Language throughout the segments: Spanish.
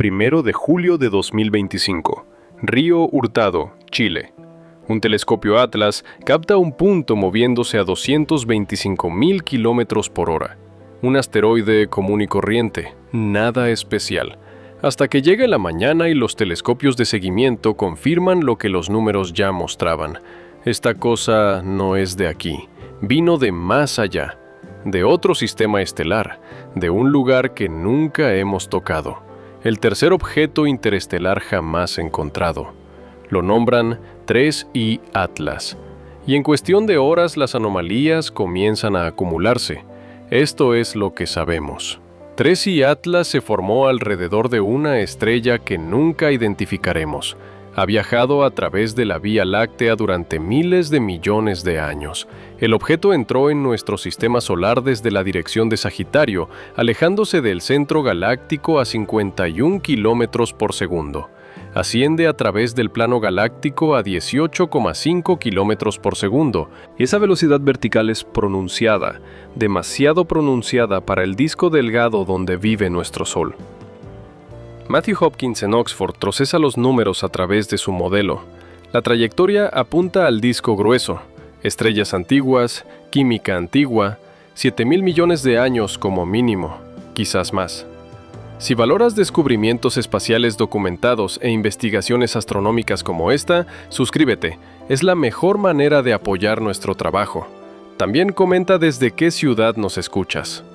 1 de julio de 2025. Río Hurtado, Chile. Un telescopio Atlas capta un punto moviéndose a 225.000 kilómetros por hora. Un asteroide común y corriente, nada especial. Hasta que llega la mañana y los telescopios de seguimiento confirman lo que los números ya mostraban. Esta cosa no es de aquí, vino de más allá, de otro sistema estelar, de un lugar que nunca hemos tocado. El tercer objeto interestelar jamás encontrado. Lo nombran 3I Atlas. Y en cuestión de horas las anomalías comienzan a acumularse. Esto es lo que sabemos. 3I Atlas se formó alrededor de una estrella que nunca identificaremos. Ha viajado a través de la Vía Láctea durante miles de millones de años. El objeto entró en nuestro sistema solar desde la dirección de Sagitario, alejándose del centro galáctico a 51 kilómetros por segundo. Asciende a través del plano galáctico a 18,5 kilómetros por segundo. Y esa velocidad vertical es pronunciada, demasiado pronunciada para el disco delgado donde vive nuestro Sol. Matthew Hopkins en Oxford procesa los números a través de su modelo. La trayectoria apunta al disco grueso, estrellas antiguas, química antigua, 7.000 millones de años como mínimo, quizás más. Si valoras descubrimientos espaciales documentados e investigaciones astronómicas como esta, suscríbete. Es la mejor manera de apoyar nuestro trabajo. También comenta desde qué ciudad nos escuchas.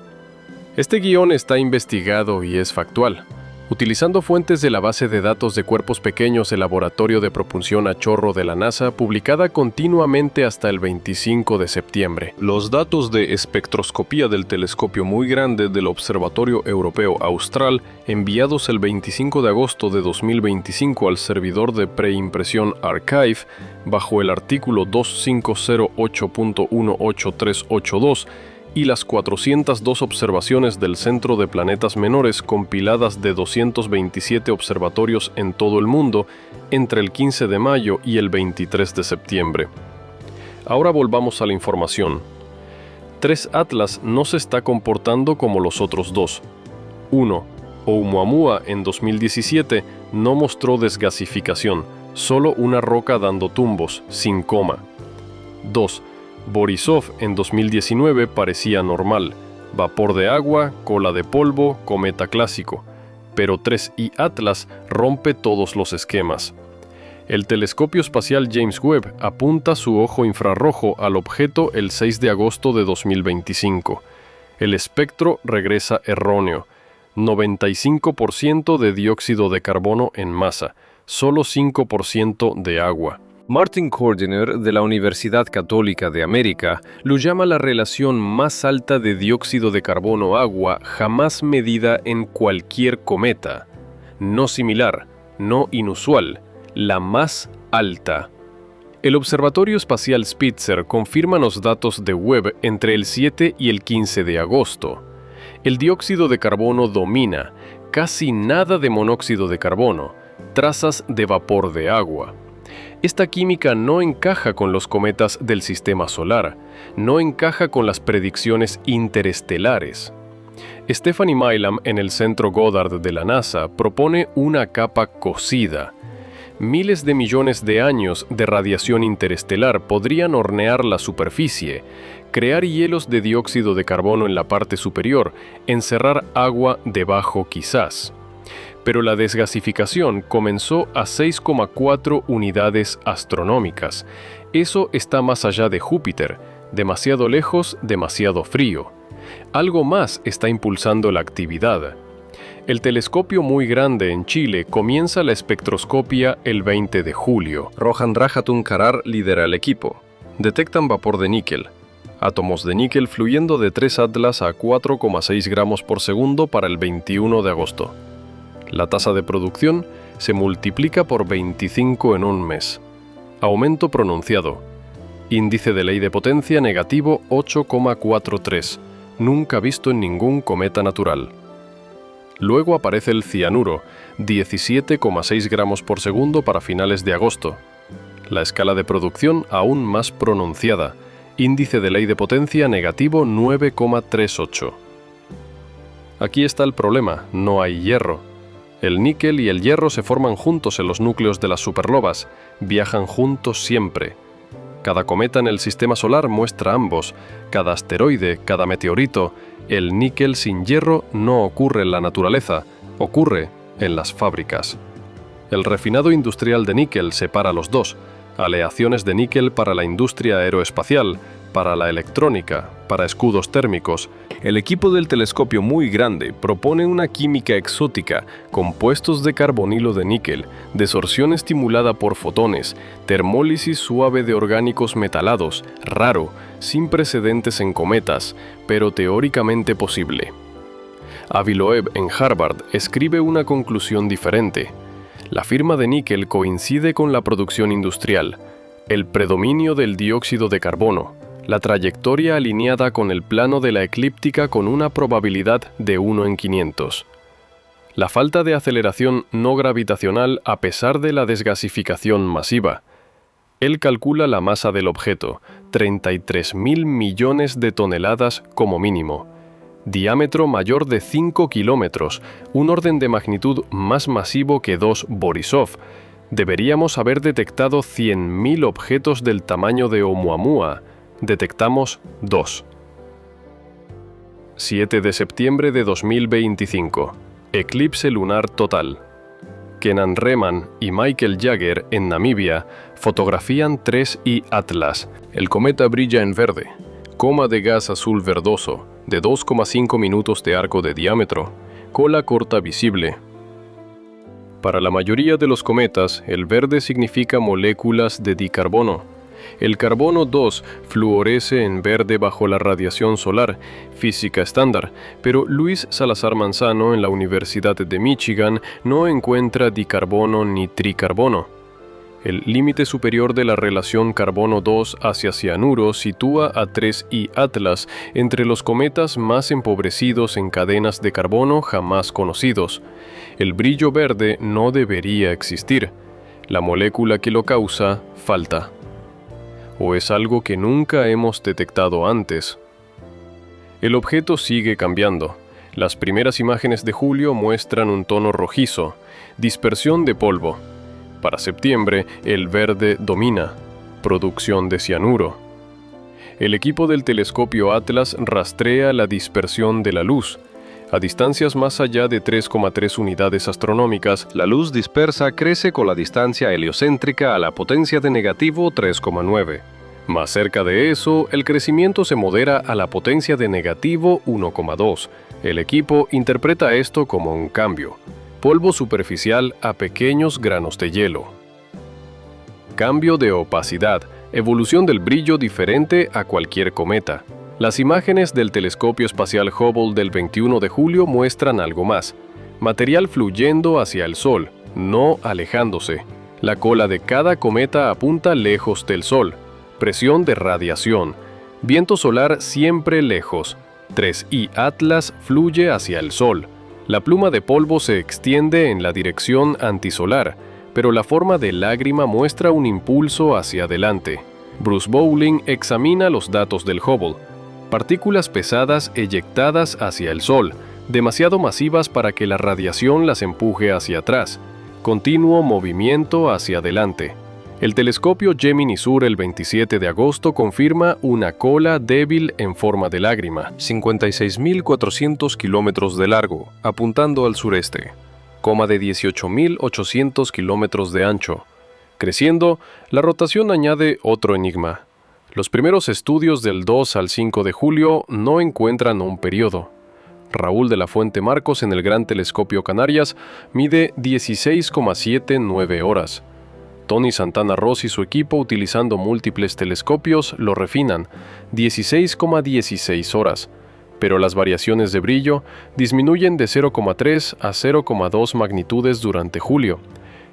Este guión está investigado y es factual, utilizando fuentes de la base de datos de cuerpos pequeños del Laboratorio de Propulsión a Chorro de la NASA, publicada continuamente hasta el 25 de septiembre. Los datos de espectroscopía del telescopio muy grande del Observatorio Europeo Austral, enviados el 25 de agosto de 2025 al servidor de preimpresión Archive, bajo el artículo 2508.18382, y las 402 observaciones del Centro de Planetas Menores compiladas de 227 observatorios en todo el mundo entre el 15 de mayo y el 23 de septiembre. Ahora volvamos a la información. 3 Atlas no se está comportando como los otros dos. 1. Oumuamua en 2017 no mostró desgasificación, solo una roca dando tumbos, sin coma. 2. Borisov en 2019 parecía normal, vapor de agua, cola de polvo, cometa clásico, pero 3I Atlas rompe todos los esquemas. El telescopio espacial James Webb apunta su ojo infrarrojo al objeto el 6 de agosto de 2025. El espectro regresa erróneo, 95% de dióxido de carbono en masa, solo 5% de agua. Martin Cordiner, de la Universidad Católica de América, lo llama la relación más alta de dióxido de carbono-agua jamás medida en cualquier cometa. No similar, no inusual, la más alta. El Observatorio Espacial Spitzer confirma los datos de Webb entre el 7 y el 15 de agosto. El dióxido de carbono domina, casi nada de monóxido de carbono, trazas de vapor de agua. Esta química no encaja con los cometas del sistema solar, no encaja con las predicciones interestelares. Stephanie Milam en el Centro Goddard de la NASA propone una capa cocida. Miles de millones de años de radiación interestelar podrían hornear la superficie, crear hielos de dióxido de carbono en la parte superior, encerrar agua debajo quizás. Pero la desgasificación comenzó a 6,4 unidades astronómicas. Eso está más allá de Júpiter, demasiado lejos, demasiado frío. Algo más está impulsando la actividad. El telescopio muy grande en Chile comienza la espectroscopia el 20 de julio. Rohan Rajatun Karar lidera el equipo. Detectan vapor de níquel. Átomos de níquel fluyendo de 3 Atlas a 4,6 gramos por segundo para el 21 de agosto. La tasa de producción se multiplica por 25 en un mes. Aumento pronunciado. Índice de ley de potencia negativo 8,43, nunca visto en ningún cometa natural. Luego aparece el cianuro, 17,6 gramos por segundo para finales de agosto. La escala de producción aún más pronunciada. Índice de ley de potencia negativo 9,38. Aquí está el problema, no hay hierro. El níquel y el hierro se forman juntos en los núcleos de las supernovas, viajan juntos siempre. Cada cometa en el sistema solar muestra ambos, cada asteroide, cada meteorito. El níquel sin hierro no ocurre en la naturaleza, ocurre en las fábricas. El refinado industrial de níquel separa los dos, aleaciones de níquel para la industria aeroespacial, para la electrónica, para escudos térmicos. El equipo del telescopio muy grande propone una química exótica, compuestos de carbonilo de níquel, desorción estimulada por fotones, termólisis suave de orgánicos metalados, raro, sin precedentes en cometas, pero teóricamente posible. Avi Loeb en Harvard escribe una conclusión diferente. La firma de níquel coincide con la producción industrial, el predominio del dióxido de carbono, la trayectoria alineada con el plano de la eclíptica con una probabilidad de 1 en 500. La falta de aceleración no gravitacional a pesar de la desgasificación masiva. Él calcula la masa del objeto, 33.000 millones de toneladas como mínimo. Diámetro mayor de 5 kilómetros, un orden de magnitud más masivo que 2 Borisov. Deberíamos haber detectado 100.000 objetos del tamaño de Oumuamua. Detectamos 2. 7 de septiembre de 2025. Eclipse lunar total. Kenan Rehman y Michael Jagger en Namibia fotografían 3I Atlas. El cometa brilla en verde. Coma de gas azul verdoso, de 2,5 minutos de arco de diámetro. Cola corta visible. Para la mayoría de los cometas, el verde significa moléculas de dicarbono. El carbono 2 fluorece en verde bajo la radiación solar, física estándar, pero Luis Salazar Manzano en la Universidad de Michigan no encuentra dicarbono ni tricarbono. El límite superior de la relación carbono 2 hacia cianuro sitúa a 3I Atlas entre los cometas más empobrecidos en cadenas de carbono jamás conocidos. El brillo verde no debería existir. La molécula que lo causa falta. ¿O es algo que nunca hemos detectado antes? El objeto sigue cambiando. Las primeras imágenes de julio muestran un tono rojizo, dispersión de polvo. Para septiembre, el verde domina, producción de cianuro. El equipo del telescopio Atlas rastrea la dispersión de la luz. A distancias más allá de 3,3 unidades astronómicas, la luz dispersa crece con la distancia heliocéntrica a la potencia de negativo 3,9. Más cerca de eso, el crecimiento se modera a la potencia de negativo 1,2. El equipo interpreta esto como un cambio. Polvo superficial a pequeños granos de hielo. Cambio de opacidad, evolución del brillo diferente a cualquier cometa. Las imágenes del telescopio espacial Hubble del 21 de julio muestran algo más. Material fluyendo hacia el Sol, no alejándose. La cola de cada cometa apunta lejos del Sol. Presión de radiación. Viento solar siempre lejos. 3I Atlas fluye hacia el Sol. La pluma de polvo se extiende en la dirección antisolar, pero la forma de lágrima muestra un impulso hacia adelante. Bruce Bowling examina los datos del Hubble. Partículas pesadas eyectadas hacia el Sol, demasiado masivas para que la radiación las empuje hacia atrás. Continuo movimiento hacia adelante. El telescopio Gemini Sur el 27 de agosto confirma una cola débil en forma de lágrima, 56.400 kilómetros de largo, apuntando al sureste, coma de 18.800 kilómetros de ancho. Creciendo, la rotación añade otro enigma. Los primeros estudios del 2 al 5 de julio no encuentran un periodo. Raúl de la Fuente Marcos en el Gran Telescopio Canarias mide 16,79 horas. Tony Santana Ross y su equipo, utilizando múltiples telescopios, lo refinan, 16,16 horas, pero las variaciones de brillo disminuyen de 0,3 a 0,2 magnitudes durante julio.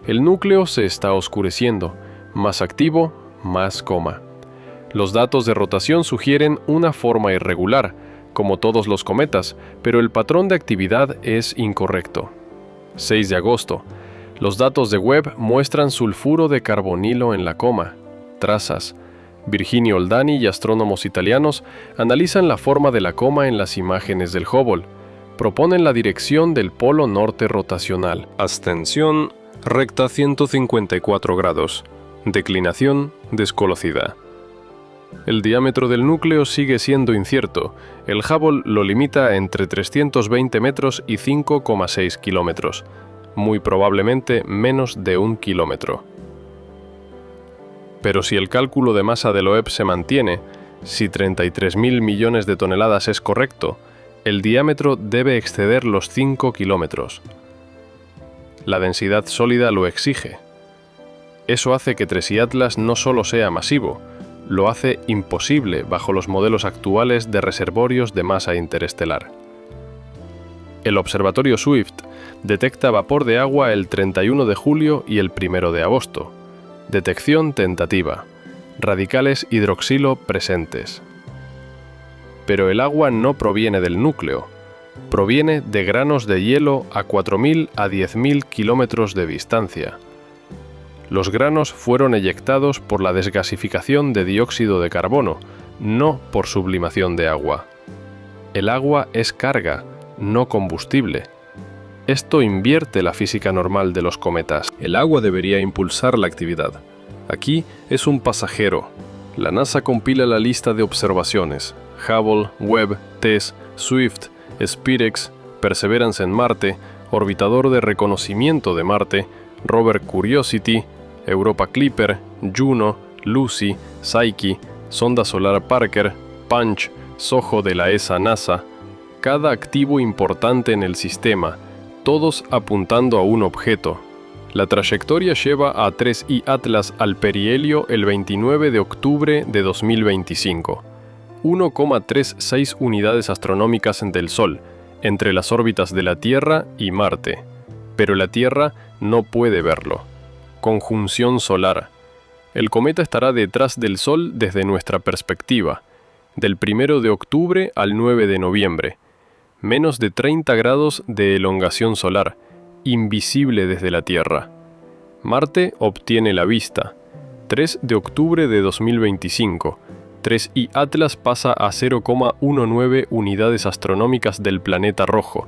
El núcleo se está oscureciendo, más activo, más coma. Los datos de rotación sugieren una forma irregular, como todos los cometas, pero el patrón de actividad es incorrecto. 6 de agosto. Los datos de Webb muestran sulfuro de carbonilo en la coma, trazas. Virginio Oldani y astrónomos italianos analizan la forma de la coma en las imágenes del Hubble. proponen la dirección del polo norte rotacional. Ascensión, recta 154 grados. Declinación, desconocida. El diámetro del núcleo sigue siendo incierto. El Hubble lo limita entre 320 metros y 5,6 kilómetros. Muy probablemente menos de 1 kilómetro. Pero si el cálculo de masa de Loeb se mantiene, si 33.000 millones de toneladas es correcto, el diámetro debe exceder los 5 kilómetros. La densidad sólida lo exige. Eso hace que TRES y Atlas no solo sea masivo, lo hace imposible bajo los modelos actuales de reservorios de masa interestelar. El observatorio Swift detecta vapor de agua el 31 de julio y el 1 de agosto. Detección tentativa. Radicales hidroxilo presentes. Pero el agua no proviene del núcleo. Proviene de granos de hielo a 4.000 a 10.000 kilómetros de distancia. Los granos fueron eyectados por la desgasificación de dióxido de carbono, no por sublimación de agua. El agua es carga, no combustible. Esto invierte la física normal de los cometas. El agua debería impulsar la actividad. Aquí es un pasajero. La NASA compila la lista de observaciones. Hubble, Webb, TESS, Swift, SPIREX, Perseverance en Marte, Orbitador de Reconocimiento de Marte, Rover Curiosity, Europa Clipper, Juno, Lucy, Psyche, Sonda Solar Parker, Punch, SOHO de la ESA-NASA, cada activo importante en el sistema, todos apuntando a un objeto. La trayectoria lleva a TRES y Atlas al perihelio el 29 de octubre de 2025. 1,36 unidades astronómicas del Sol, entre las órbitas de la Tierra y Marte. Pero la Tierra no puede verlo. Conjunción solar. El cometa estará detrás del Sol desde nuestra perspectiva, del 1 de octubre al 9 de noviembre. Menos de 30 grados de elongación solar, invisible desde la Tierra. Marte obtiene la vista. 3 de octubre de 2025. TRES y Atlas pasa a 0,19 unidades astronómicas del planeta rojo.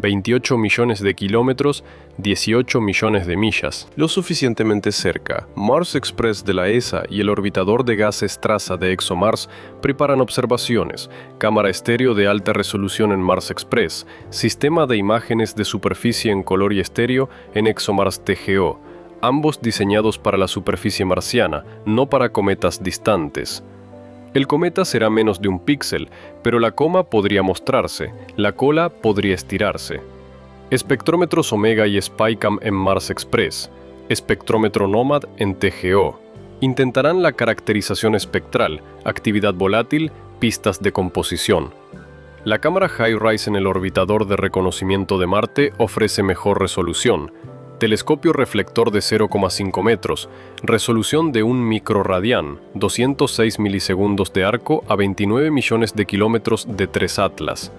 28 millones de kilómetros, 18 millones de millas. Lo suficientemente cerca, Mars Express de la ESA y el orbitador de gases Traza de ExoMars preparan observaciones, cámara estéreo de alta resolución en Mars Express, sistema de imágenes de superficie en color y estéreo en ExoMars TGO, ambos diseñados para la superficie marciana, no para cometas distantes. El cometa será menos de un píxel, pero la coma podría mostrarse, la cola podría estirarse. Espectrómetros Omega y SPICAM en Mars Express, espectrómetro NOMAD en TGO. Intentarán la caracterización espectral, actividad volátil, pistas de composición. La cámara HiRISE en el orbitador de reconocimiento de Marte ofrece mejor resolución. Telescopio reflector de 0,5 metros, resolución de 1 microradián, 206 milisegundos de arco a 29 millones de kilómetros de TRES Atlas.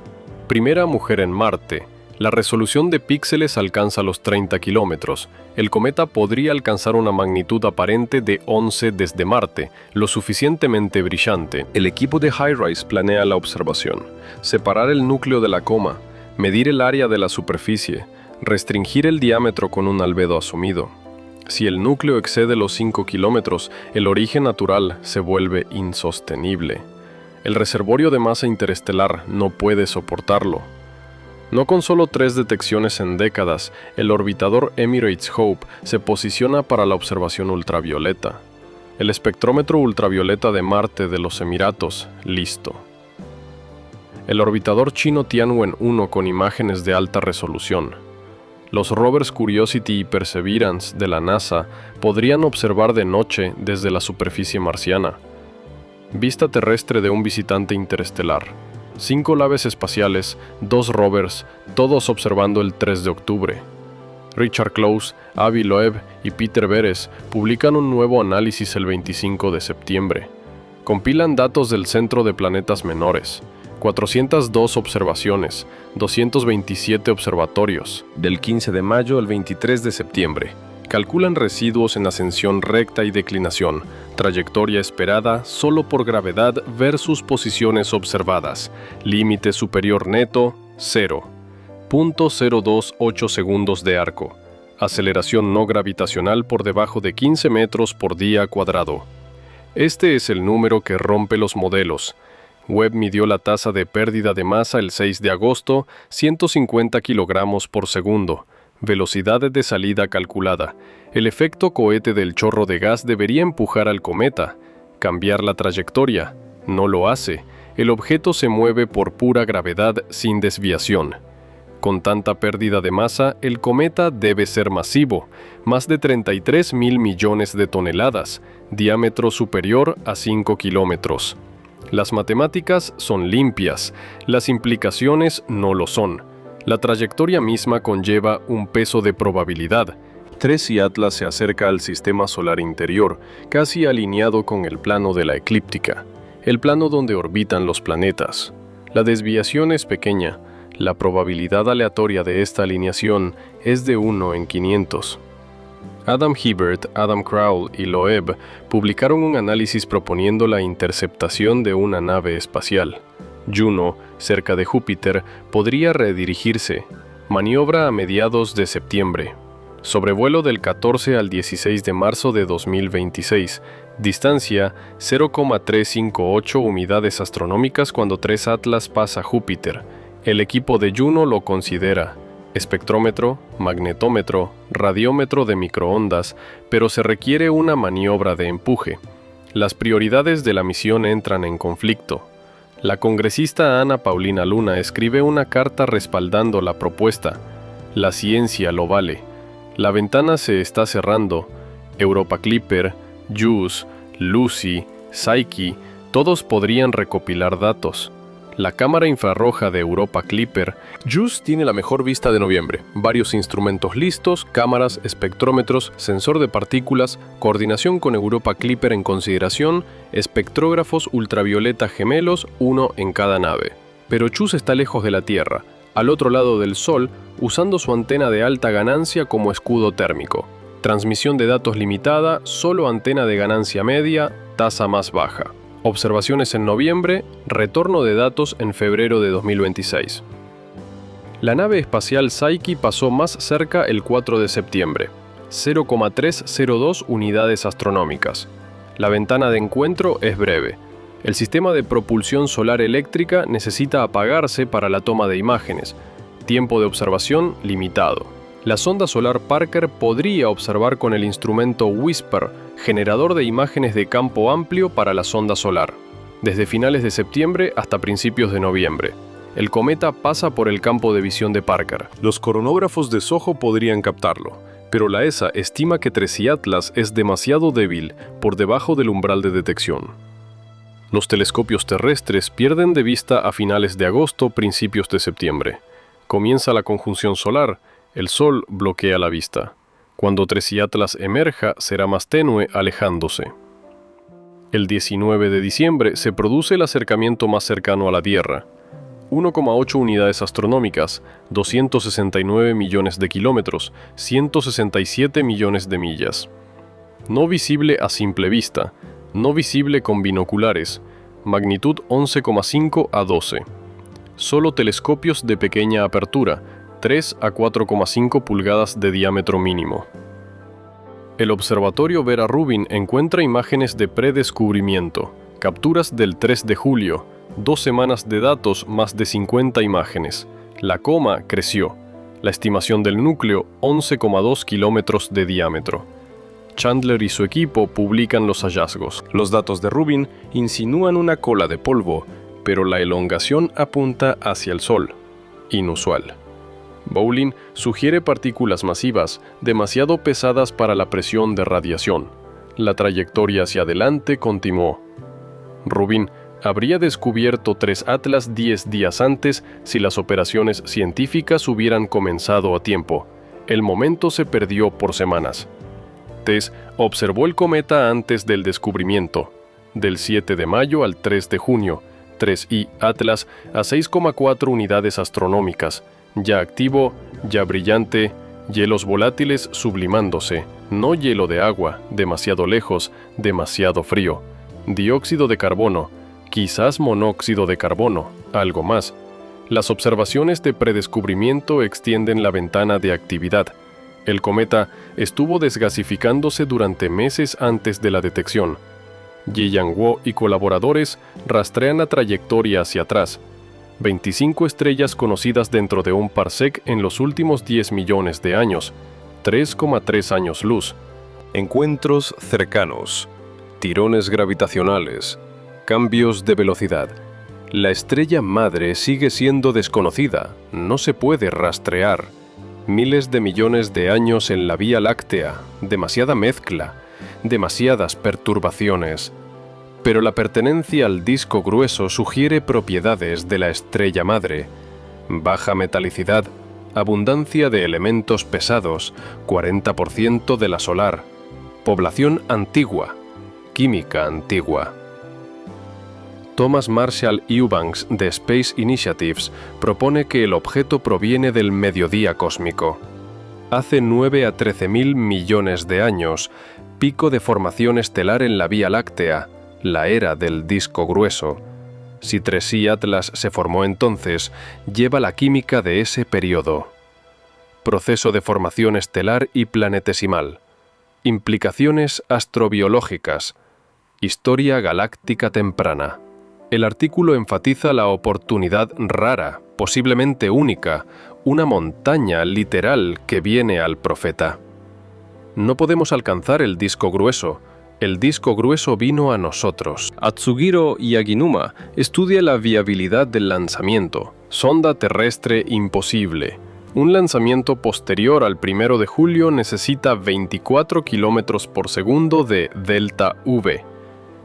Primera mujer en Marte. La resolución de píxeles alcanza los 30 kilómetros. El cometa podría alcanzar una magnitud aparente de 11 desde Marte, lo suficientemente brillante. El equipo de HiRISE planea la observación, separar el núcleo de la coma, medir el área de la superficie, restringir el diámetro con un albedo asumido. Si el núcleo excede los 5 kilómetros, el origen natural se vuelve insostenible. El reservorio de masa interestelar no puede soportarlo. No con solo 3 detecciones en décadas, el orbitador Emirates Hope se posiciona para la observación ultravioleta. El espectrómetro ultravioleta de Marte de los Emiratos, listo. El orbitador chino Tianwen-1 con imágenes de alta resolución. Los rovers Curiosity y Perseverance de la NASA podrían observar de noche desde la superficie marciana. Vista terrestre de un visitante interestelar. 5 naves espaciales, 2 rovers, todos observando el 3 de octubre. Richard Close, Avi Loeb y Peter Beres publican un nuevo análisis el 25 de septiembre. Compilan datos del Centro de Planetas Menores. 402 observaciones, 227 observatorios, del 15 de mayo al 23 de septiembre. Calculan residuos en ascensión recta y declinación, trayectoria esperada solo por gravedad versus posiciones observadas, límite superior neto, 0. .028 segundos de arco. Aceleración no gravitacional por debajo de 15 metros por día cuadrado. Este es el número que rompe los modelos. Webb midió la tasa de pérdida de masa el 6 de agosto, 150 kilogramos por segundo. Velocidad de salida calculada. El efecto cohete del chorro de gas debería empujar al cometa. Cambiar la trayectoria. No lo hace. El objeto se mueve por pura gravedad sin desviación. Con tanta pérdida de masa, el cometa debe ser masivo, más de 33.000 millones de toneladas, diámetro superior a 5 kilómetros. Las matemáticas son limpias, las implicaciones no lo son. La trayectoria misma conlleva un peso de probabilidad. 3 y Atlas se acerca al sistema solar interior, casi alineado con el plano de la eclíptica, el plano donde orbitan los planetas. La desviación es pequeña. La probabilidad aleatoria de esta alineación es de 1 en 500. Adam Hibbert, Adam Crowell y Loeb publicaron un análisis proponiendo la interceptación de una nave espacial. Juno, cerca de Júpiter, podría redirigirse. Maniobra a mediados de septiembre. Sobrevuelo del 14 al 16 de marzo de 2026. Distancia 0,358 unidades astronómicas cuando 3 Atlas pasa Júpiter. El equipo de Juno lo considera espectrómetro, magnetómetro, radiómetro de microondas, pero se requiere una maniobra de empuje. Las prioridades de la misión entran en conflicto. La congresista Ana Paulina Luna escribe una carta respaldando la propuesta. La ciencia lo vale. La ventana se está cerrando. Europa Clipper, JUICE, Lucy, Psyche, todos podrían recopilar datos. La cámara infrarroja de Europa Clipper. JUICE tiene la mejor vista de noviembre. Varios instrumentos listos, cámaras, espectrómetros, sensor de partículas, coordinación con Europa Clipper en consideración, espectrógrafos ultravioleta gemelos, uno en cada nave. Pero JUICE está lejos de la Tierra, al otro lado del Sol, usando su antena de alta ganancia como escudo térmico. Transmisión de datos limitada, solo antena de ganancia media, tasa más baja. Observaciones en noviembre, retorno de datos en febrero de 2026. La nave espacial Psyche pasó más cerca el 4 de septiembre, 0,302 unidades astronómicas. La ventana de encuentro es breve. El sistema de propulsión solar eléctrica necesita apagarse para la toma de imágenes. Tiempo de observación limitado. La sonda solar Parker podría observar con el instrumento WISPER, generador de imágenes de campo amplio para la sonda solar, desde finales de septiembre hasta principios de noviembre. El cometa pasa por el campo de visión de Parker. Los coronógrafos de SOHO podrían captarlo, pero la ESA estima que 3i Atlas es demasiado débil por debajo del umbral de detección. Los telescopios terrestres pierden de vista a finales de agosto, principios de septiembre. Comienza la conjunción solar. El Sol bloquea la vista. Cuando 3i Atlas emerja, será más tenue, alejándose. El 19 de diciembre se produce el acercamiento más cercano a la Tierra. 1,8 unidades astronómicas, 269 millones de kilómetros, 167 millones de millas. No visible a simple vista, no visible con binoculares, magnitud 11,5 a 12. Solo telescopios de pequeña apertura, 3 a 4,5 pulgadas de diámetro mínimo. El observatorio Vera Rubin encuentra imágenes de predescubrimiento, capturas del 3 de julio, 2 semanas de datos más de 50 imágenes. La coma creció. La estimación del núcleo, 11,2 kilómetros de diámetro. Chandler y su equipo publican los hallazgos. Los datos de Rubin insinúan una cola de polvo, pero la elongación apunta hacia el Sol. Inusual. Bowling sugiere partículas masivas, demasiado pesadas para la presión de radiación. La trayectoria hacia adelante continuó. Rubin habría descubierto 3 Atlas 10 días antes si las operaciones científicas hubieran comenzado a tiempo. El momento se perdió por semanas. Tess observó el cometa antes del descubrimiento, del 7 de mayo al 3 de junio, 3i Atlas a 6,4 unidades astronómicas, ya activo, ya brillante, hielos volátiles sublimándose, no hielo de agua, demasiado lejos, demasiado frío, dióxido de carbono, quizás monóxido de carbono, algo más. Las observaciones de predescubrimiento extienden la ventana de actividad. El cometa estuvo desgasificándose durante meses antes de la detección. Yi Yang-Wo y colaboradores rastrean la trayectoria hacia atrás. 25 estrellas conocidas dentro de un parsec en los últimos 10 millones de años, 3,3 años luz. Encuentros cercanos, tirones gravitacionales, cambios de velocidad. La estrella madre sigue siendo desconocida, no se puede rastrear. Miles de millones de años en la Vía Láctea, demasiada mezcla, demasiadas perturbaciones. Pero la pertenencia al disco grueso sugiere propiedades de la estrella madre: baja metalicidad, abundancia de elementos pesados, 40% de la solar, población antigua, química antigua. Thomas Marshall Eubanks de Space Initiatives propone que el objeto proviene del mediodía cósmico. Hace 9 a 13.000 millones de años, pico de formación estelar en la Vía Láctea, la era del disco grueso. Si 3i Atlas se formó entonces, lleva la química de ese periodo. Proceso de formación estelar y planetesimal. Implicaciones astrobiológicas. Historia galáctica temprana. El artículo enfatiza la oportunidad rara, posiblemente única, una montaña literal que viene al profeta. No podemos alcanzar el disco grueso. El disco grueso vino a nosotros. Atsugiro Yaginuma estudia la viabilidad del lanzamiento. Sonda terrestre imposible. Un lanzamiento posterior al 1 de julio necesita 24 km por segundo de delta V.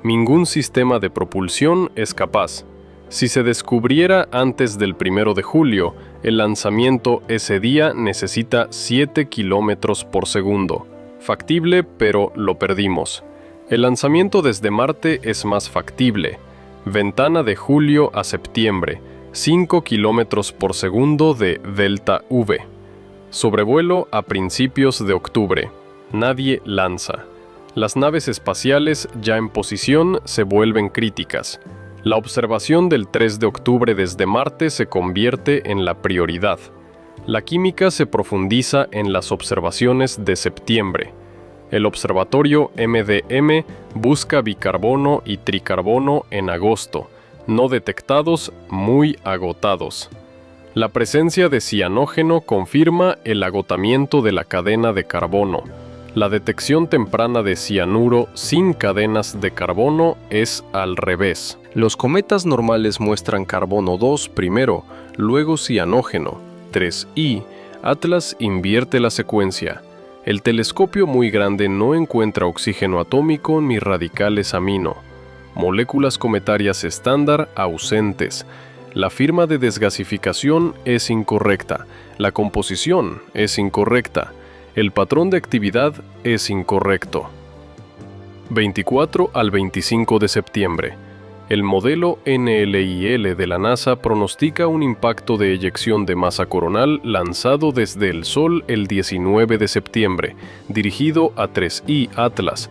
Ningún sistema de propulsión es capaz. Si se descubriera antes del 1 de julio, el lanzamiento ese día necesita 7 km por segundo. Factible, pero lo perdimos. El lanzamiento desde Marte es más factible. Ventana de julio a septiembre, 5 km por segundo de delta V. Sobrevuelo a principios de octubre. Nadie lanza. Las naves espaciales ya en posición se vuelven críticas. La observación del 3 de octubre desde Marte se convierte en la prioridad. La química se profundiza en las observaciones de septiembre. El observatorio MDM busca bicarbono y tricarbono en agosto, no detectados, muy agotados. La presencia de cianógeno confirma el agotamiento de la cadena de carbono. La detección temprana de cianuro sin cadenas de carbono es al revés. Los cometas normales muestran carbono 2 primero, luego cianógeno. 3i, Atlas invierte la secuencia. El telescopio muy grande no encuentra oxígeno atómico ni radicales amino. Moléculas cometarias estándar ausentes. La firma de desgasificación es incorrecta. La composición es incorrecta. El patrón de actividad es incorrecto. 24 al 25 de septiembre. El modelo NLIL de la NASA pronostica un impacto de eyección de masa coronal lanzado desde el Sol el 19 de septiembre, dirigido a 3i Atlas.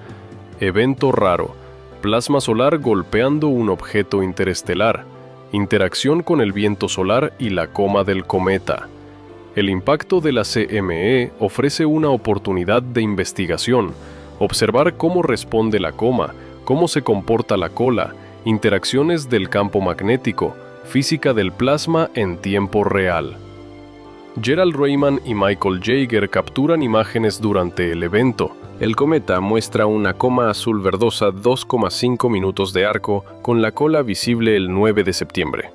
Evento raro. Plasma solar golpeando un objeto interestelar. Interacción con el viento solar y la coma del cometa. El impacto de la CME ofrece una oportunidad de investigación, observar cómo responde la coma, cómo se comporta la cola, interacciones del campo magnético, física del plasma en tiempo real. Gerald Raymond y Michael Jaeger capturan imágenes durante el evento. El cometa muestra una coma azul verdosa 2,5 minutos de arco con la cola visible el 9 de septiembre.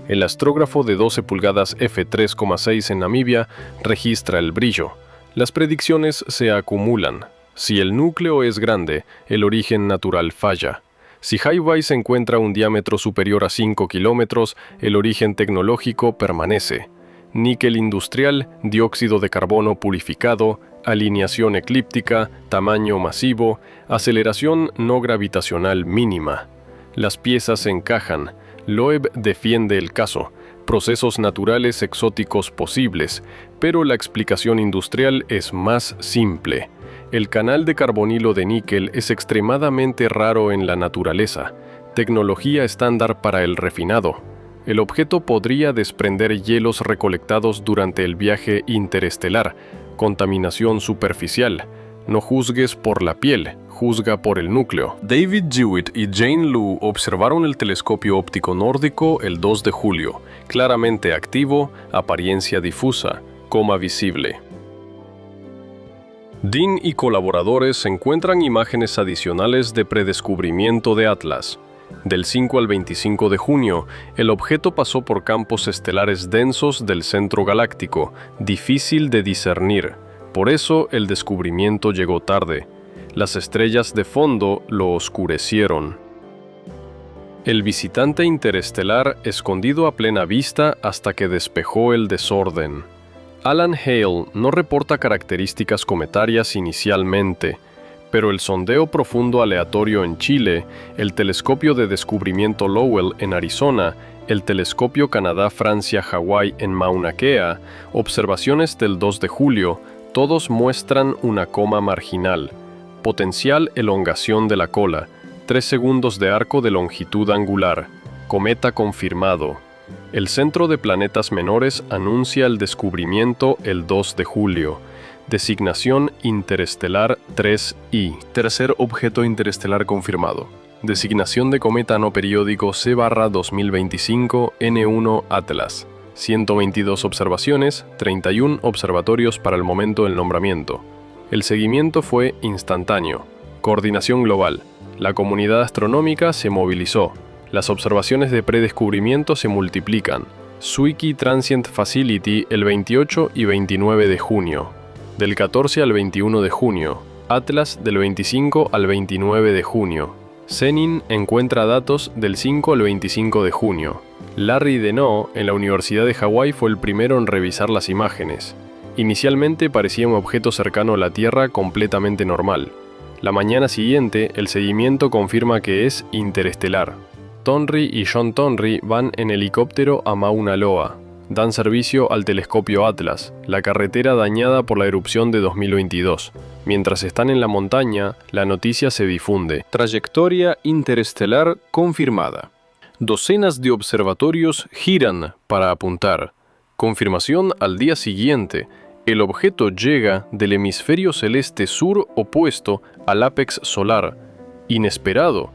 El astrógrafo de 12 pulgadas f3,6 en Namibia registra el brillo. Las predicciones se acumulan. Si el núcleo es grande, el origen natural falla. Si Highway se encuentra a un diámetro superior a 5 kilómetros, el origen tecnológico permanece. Níquel industrial, dióxido de carbono purificado, alineación eclíptica, tamaño masivo, aceleración no gravitacional mínima. Las piezas se encajan. Loeb defiende el caso, procesos naturales exóticos posibles, pero la explicación industrial es más simple. El canal de carbonilo de níquel es extremadamente raro en la naturaleza, tecnología estándar para el refinado. El objeto podría desprender hielos recolectados durante el viaje interestelar, contaminación superficial. No juzgues por la piel, juzga por el núcleo. David Jewitt y Jane Lu observaron el telescopio óptico nórdico el 2 de julio, claramente activo, apariencia difusa, coma visible. Dean y colaboradores encuentran imágenes adicionales de predescubrimiento de Atlas. Del 5 al 25 de junio, el objeto pasó por campos estelares densos del centro galáctico, difícil de discernir. Por eso el descubrimiento llegó tarde. Las estrellas de fondo lo oscurecieron. El visitante interestelar escondido a plena vista hasta que despejó el desorden. Alan Hale no reporta características cometarias inicialmente, pero el sondeo profundo aleatorio en Chile, el telescopio de descubrimiento Lowell en Arizona, el telescopio Canadá-Francia-Hawái en Mauna Kea, observaciones del 2 de julio, todos muestran una coma marginal, potencial elongación de la cola, 3 segundos de arco de longitud angular, cometa confirmado. El Centro de Planetas Menores anuncia el descubrimiento el 2 de julio. Designación interestelar 3I. Tercer objeto interestelar confirmado. Designación de cometa no periódico C/2025 N1 Atlas. 122 observaciones, 31 observatorios para el momento del nombramiento. El seguimiento fue instantáneo. Coordinación global. La comunidad astronómica se movilizó. Las observaciones de predescubrimiento se multiplican. Zwicky Transient Facility el 28 y 29 de junio. Del 14 al 21 de junio. Atlas del 25 al 29 de junio. Zenin encuentra datos del 5 al 25 de junio. Larry Deno, en la Universidad de Hawái, fue el primero en revisar las imágenes. Inicialmente parecía un objeto cercano a la Tierra completamente normal. La mañana siguiente, el seguimiento confirma que es interestelar. Tonry y John Tonry van en helicóptero a Mauna Loa. Dan servicio al telescopio Atlas, la carretera dañada por la erupción de 2022. Mientras están en la montaña, la noticia se difunde. Trayectoria interestelar confirmada. Docenas de observatorios giran para apuntar. Confirmación al día siguiente. El objeto llega del hemisferio celeste sur opuesto al ápex solar. Inesperado.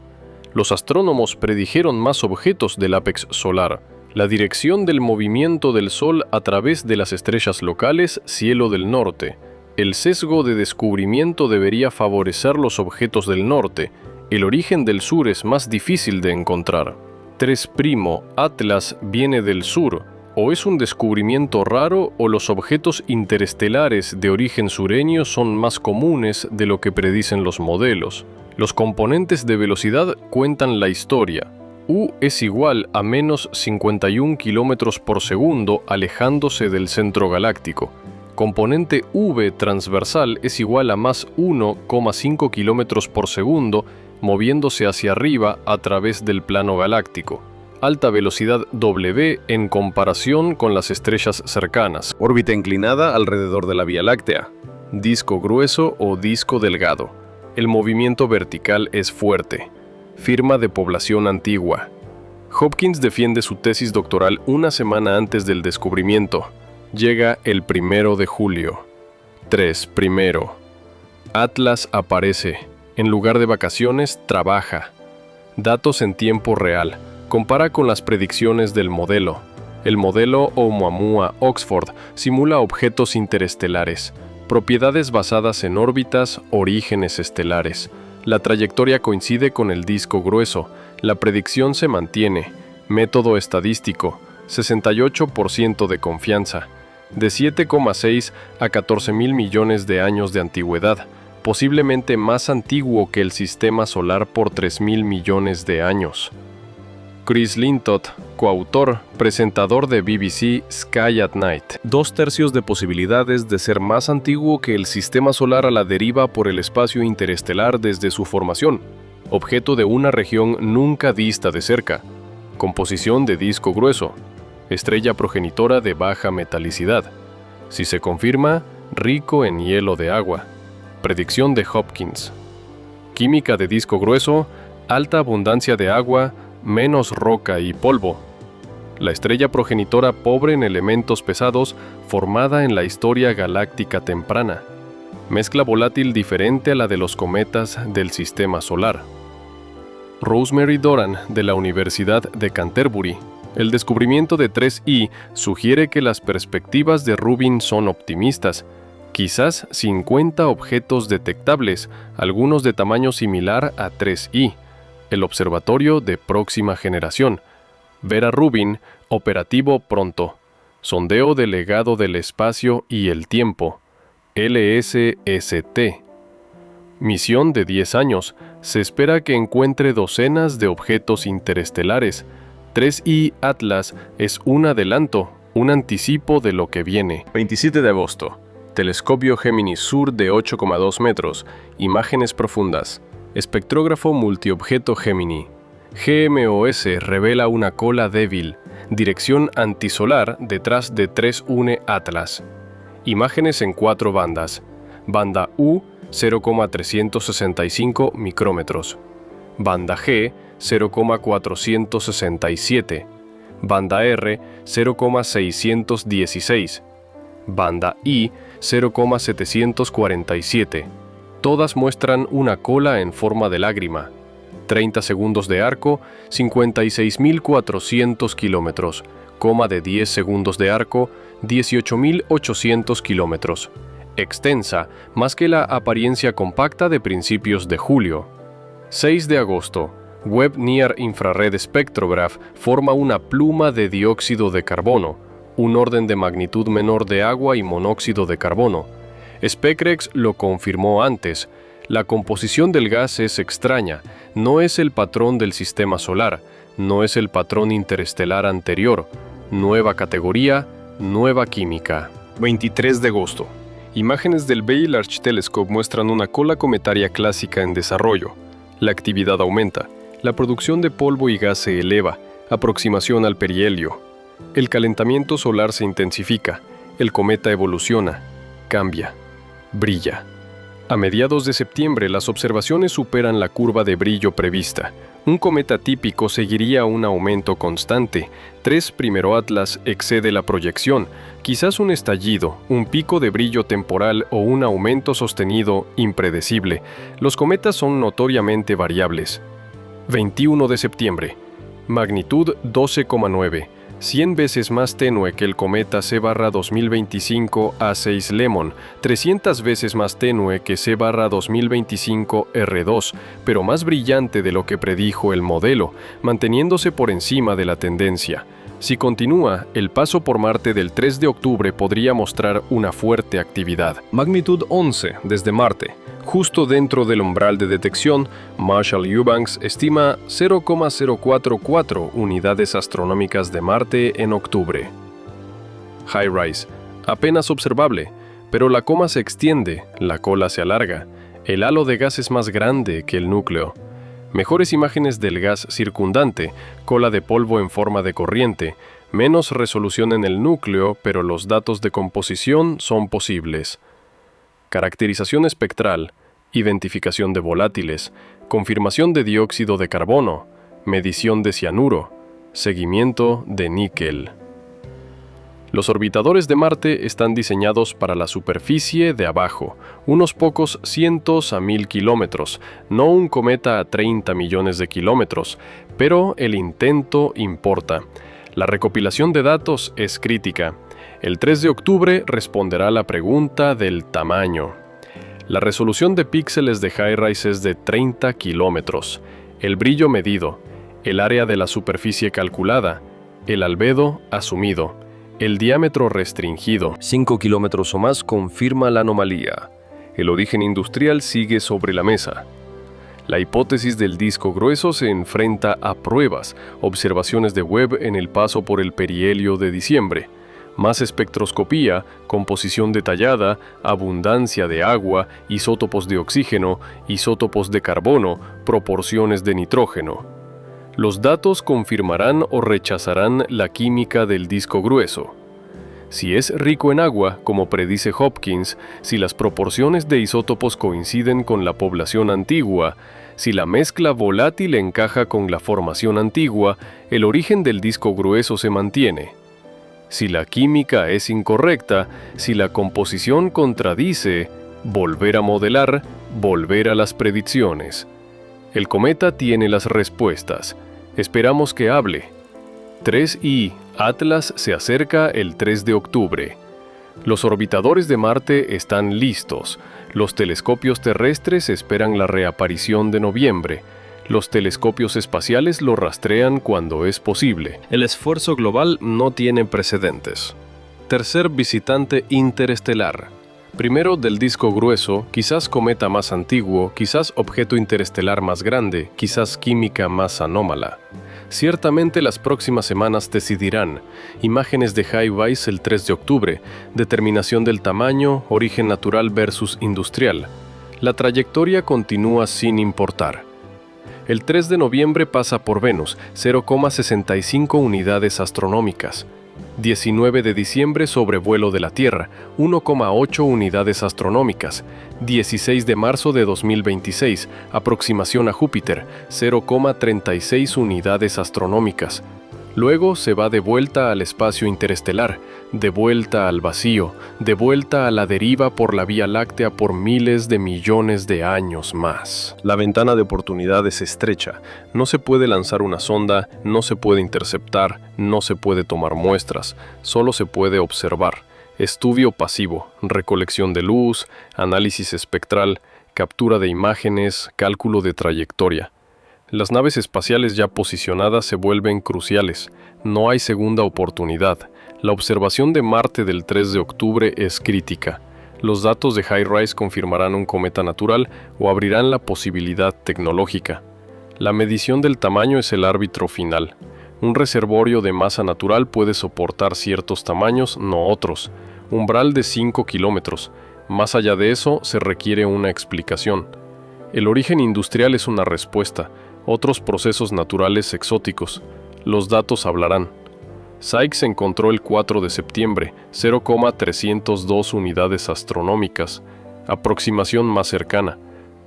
Los astrónomos predijeron más objetos del ápex solar. La dirección del movimiento del Sol a través de las estrellas locales, cielo del norte. El sesgo de descubrimiento debería favorecer los objetos del norte. El origen del sur es más difícil de encontrar. 3' Atlas viene del sur. O es un descubrimiento raro o los objetos interestelares de origen sureño son más comunes de lo que predicen los modelos. Los componentes de velocidad cuentan la historia. U es igual a menos 51 km por segundo alejándose del centro galáctico. Componente V transversal es igual a más 1,5 km por segundo moviéndose hacia arriba a través del plano galáctico. Alta velocidad W en comparación con las estrellas cercanas. Órbita inclinada alrededor de la Vía Láctea. Disco grueso o disco delgado. El movimiento vertical es fuerte. Firma de población antigua. Hopkins defiende su tesis doctoral una semana antes del descubrimiento. Llega el 1 de julio. 3. Atlas aparece. En lugar de vacaciones, trabaja. Datos en tiempo real. Compara con las predicciones del modelo. El modelo Oumuamua-Oxford simula objetos interestelares, propiedades basadas en órbitas, orígenes estelares. La trayectoria coincide con el disco grueso. La predicción se mantiene. Método estadístico. 68% de confianza. De 7,6 a 14.000 millones de años de antigüedad. Posiblemente más antiguo que el sistema solar por 3.000 millones de años. Chris Lintott, coautor, presentador de BBC Sky at Night. 2/3 de posibilidades de ser más antiguo que el sistema solar a la deriva por el espacio interestelar desde su formación. Objeto de una región nunca vista de cerca. Composición de disco grueso. Estrella progenitora de baja metalicidad. Si se confirma, rico en hielo de agua. Predicción de Hopkins. Química de disco grueso, alta abundancia de agua, menos roca y polvo. la estrella progenitora pobre en elementos pesados formada en la historia galáctica temprana. Mezcla volátil diferente a la de los cometas del Sistema Solar. Rosemary Doran, de la Universidad de Canterbury. El descubrimiento de 3I sugiere que las perspectivas de Rubin son optimistas. Quizás 50 objetos detectables, algunos de tamaño similar a 3I. El observatorio de próxima generación. Vera Rubin, operativo pronto. Sondeo del legado del espacio y el tiempo. LSST. Misión de 10 años. Se espera que encuentre docenas de objetos interestelares. 3I Atlas es un adelanto, un anticipo de lo que viene. 27 de agosto. Telescopio Gemini Sur de 8,2 metros. Imágenes profundas. Espectrógrafo multiobjeto Gemini. GMOS revela una cola débil. Dirección antisolar detrás de 3I Atlas. Imágenes en 4 bandas. Banda U, 0,365 micrómetros. Banda G, 0,467. Banda R, 0,616. Banda I, 0,747. Todas muestran una cola en forma de lágrima. 30 segundos de arco, 56.400 kilómetros. Coma de 10 segundos de arco, 18.800 kilómetros. Extensa, más que la apariencia compacta de principios de julio. 6 de agosto. Webb Near Infrared Spectrograph forma una pluma de dióxido de carbono, un orden de magnitud menor de agua y monóxido de carbono. Specrex lo confirmó antes. La composición del gas es extraña, no es el patrón del sistema solar, no es el patrón interestelar anterior. Nueva categoría, nueva química. 23 de agosto. Imágenes del Very Large Telescope muestran una cola cometaria clásica en desarrollo. La actividad aumenta, la producción de polvo y gas se eleva, aproximación al perihelio. El calentamiento solar se intensifica, el cometa evoluciona, cambia, brilla. A mediados de septiembre, las observaciones superan la curva de brillo prevista. Un cometa típico seguiría un aumento constante. 3I Atlas excede la proyección. Quizás un estallido, un pico de brillo temporal o un aumento sostenido impredecible. Los cometas son notoriamente variables. 21 de septiembre. Magnitud 12,9. 100 veces más tenue que el cometa C/2025 A6 Lemon, 300 veces más tenue que C/2025 R2, pero más brillante de lo que predijo el modelo, manteniéndose por encima de la tendencia. Si continúa, el paso por Marte del 3 de octubre podría mostrar una fuerte actividad. Magnitud 11 desde Marte. Justo dentro del umbral de detección, Marshall Eubanks estima 0,044 unidades astronómicas de Marte en octubre. High Rise, apenas observable, pero la coma se extiende, la cola se alarga, el halo de gas es más grande que el núcleo. Mejores imágenes del gas circundante, cola de polvo en forma de corriente, menos resolución en el núcleo, pero los datos de composición son posibles. Caracterización espectral, identificación de volátiles, confirmación de dióxido de carbono, medición de cianuro, seguimiento de níquel. Los orbitadores de Marte están diseñados para la superficie de abajo, unos pocos cientos a 1000 kilómetros, no un cometa a 30 millones de kilómetros, pero el intento importa. La recopilación de datos es crítica. El 3 de octubre responderá la pregunta del tamaño. La resolución de píxeles de High-Rise es de 30 kilómetros, el brillo medido, el área de la superficie calculada, el albedo asumido, el diámetro restringido, 5 kilómetros o más confirma la anomalía. El origen industrial sigue sobre la mesa. La hipótesis del disco grueso se enfrenta a pruebas, observaciones de Webb en el paso por el perihelio de diciembre. Más espectroscopía, composición detallada, abundancia de agua, isótopos de oxígeno, isótopos de carbono, proporciones de nitrógeno. Los datos confirmarán o rechazarán la química del disco grueso. Si es rico en agua, como predice Hopkins, si las proporciones de isótopos coinciden con la población antigua, si la mezcla volátil encaja con la formación antigua, el origen del disco grueso se mantiene. Si la química es incorrecta, si la composición contradice, volver a modelar, volver a las predicciones. El cometa tiene las respuestas. Esperamos que hable. 3I Atlas se acerca el 3 de octubre. Los orbitadores de Marte están listos. Los telescopios terrestres esperan la reaparición de noviembre. Los telescopios espaciales lo rastrean cuando es posible. El esfuerzo global no tiene precedentes. Tercer visitante interestelar. Primero del disco grueso, quizás cometa más antiguo, quizás objeto interestelar más grande, quizás química más anómala. Ciertamente las próximas semanas decidirán. Imágenes de High-Vice el 3 de octubre, determinación del tamaño, origen natural versus industrial. La trayectoria continúa sin importar. El 3 de noviembre pasa por Venus, 0,65 unidades astronómicas. 19 de diciembre sobrevuelo de la Tierra, 1,8 unidades astronómicas. 16 de marzo de 2026, aproximación a Júpiter, 0,36 unidades astronómicas. Luego se va de vuelta al espacio interestelar, de vuelta al vacío, de vuelta a la deriva por la Vía Láctea por miles de millones de años más. La ventana de oportunidad es estrecha. No se puede lanzar una sonda, no se puede interceptar, no se puede tomar muestras, solo se puede observar. Estudio pasivo, recolección de luz, análisis espectral, captura de imágenes, cálculo de trayectoria. Las naves espaciales ya posicionadas se vuelven cruciales. No hay segunda oportunidad. La observación de Marte del 3 de octubre es crítica. Los datos de HiRISE confirmarán un cometa natural o abrirán la posibilidad tecnológica. La medición del tamaño es el árbitro final. Un reservorio de masa natural puede soportar ciertos tamaños, no otros. Umbral de 5 kilómetros. Más allá de eso, se requiere una explicación. El origen industrial es una respuesta. Otros procesos naturales exóticos. Los datos hablarán. Sykes encontró el 4 de septiembre, 0,302 unidades astronómicas, aproximación más cercana,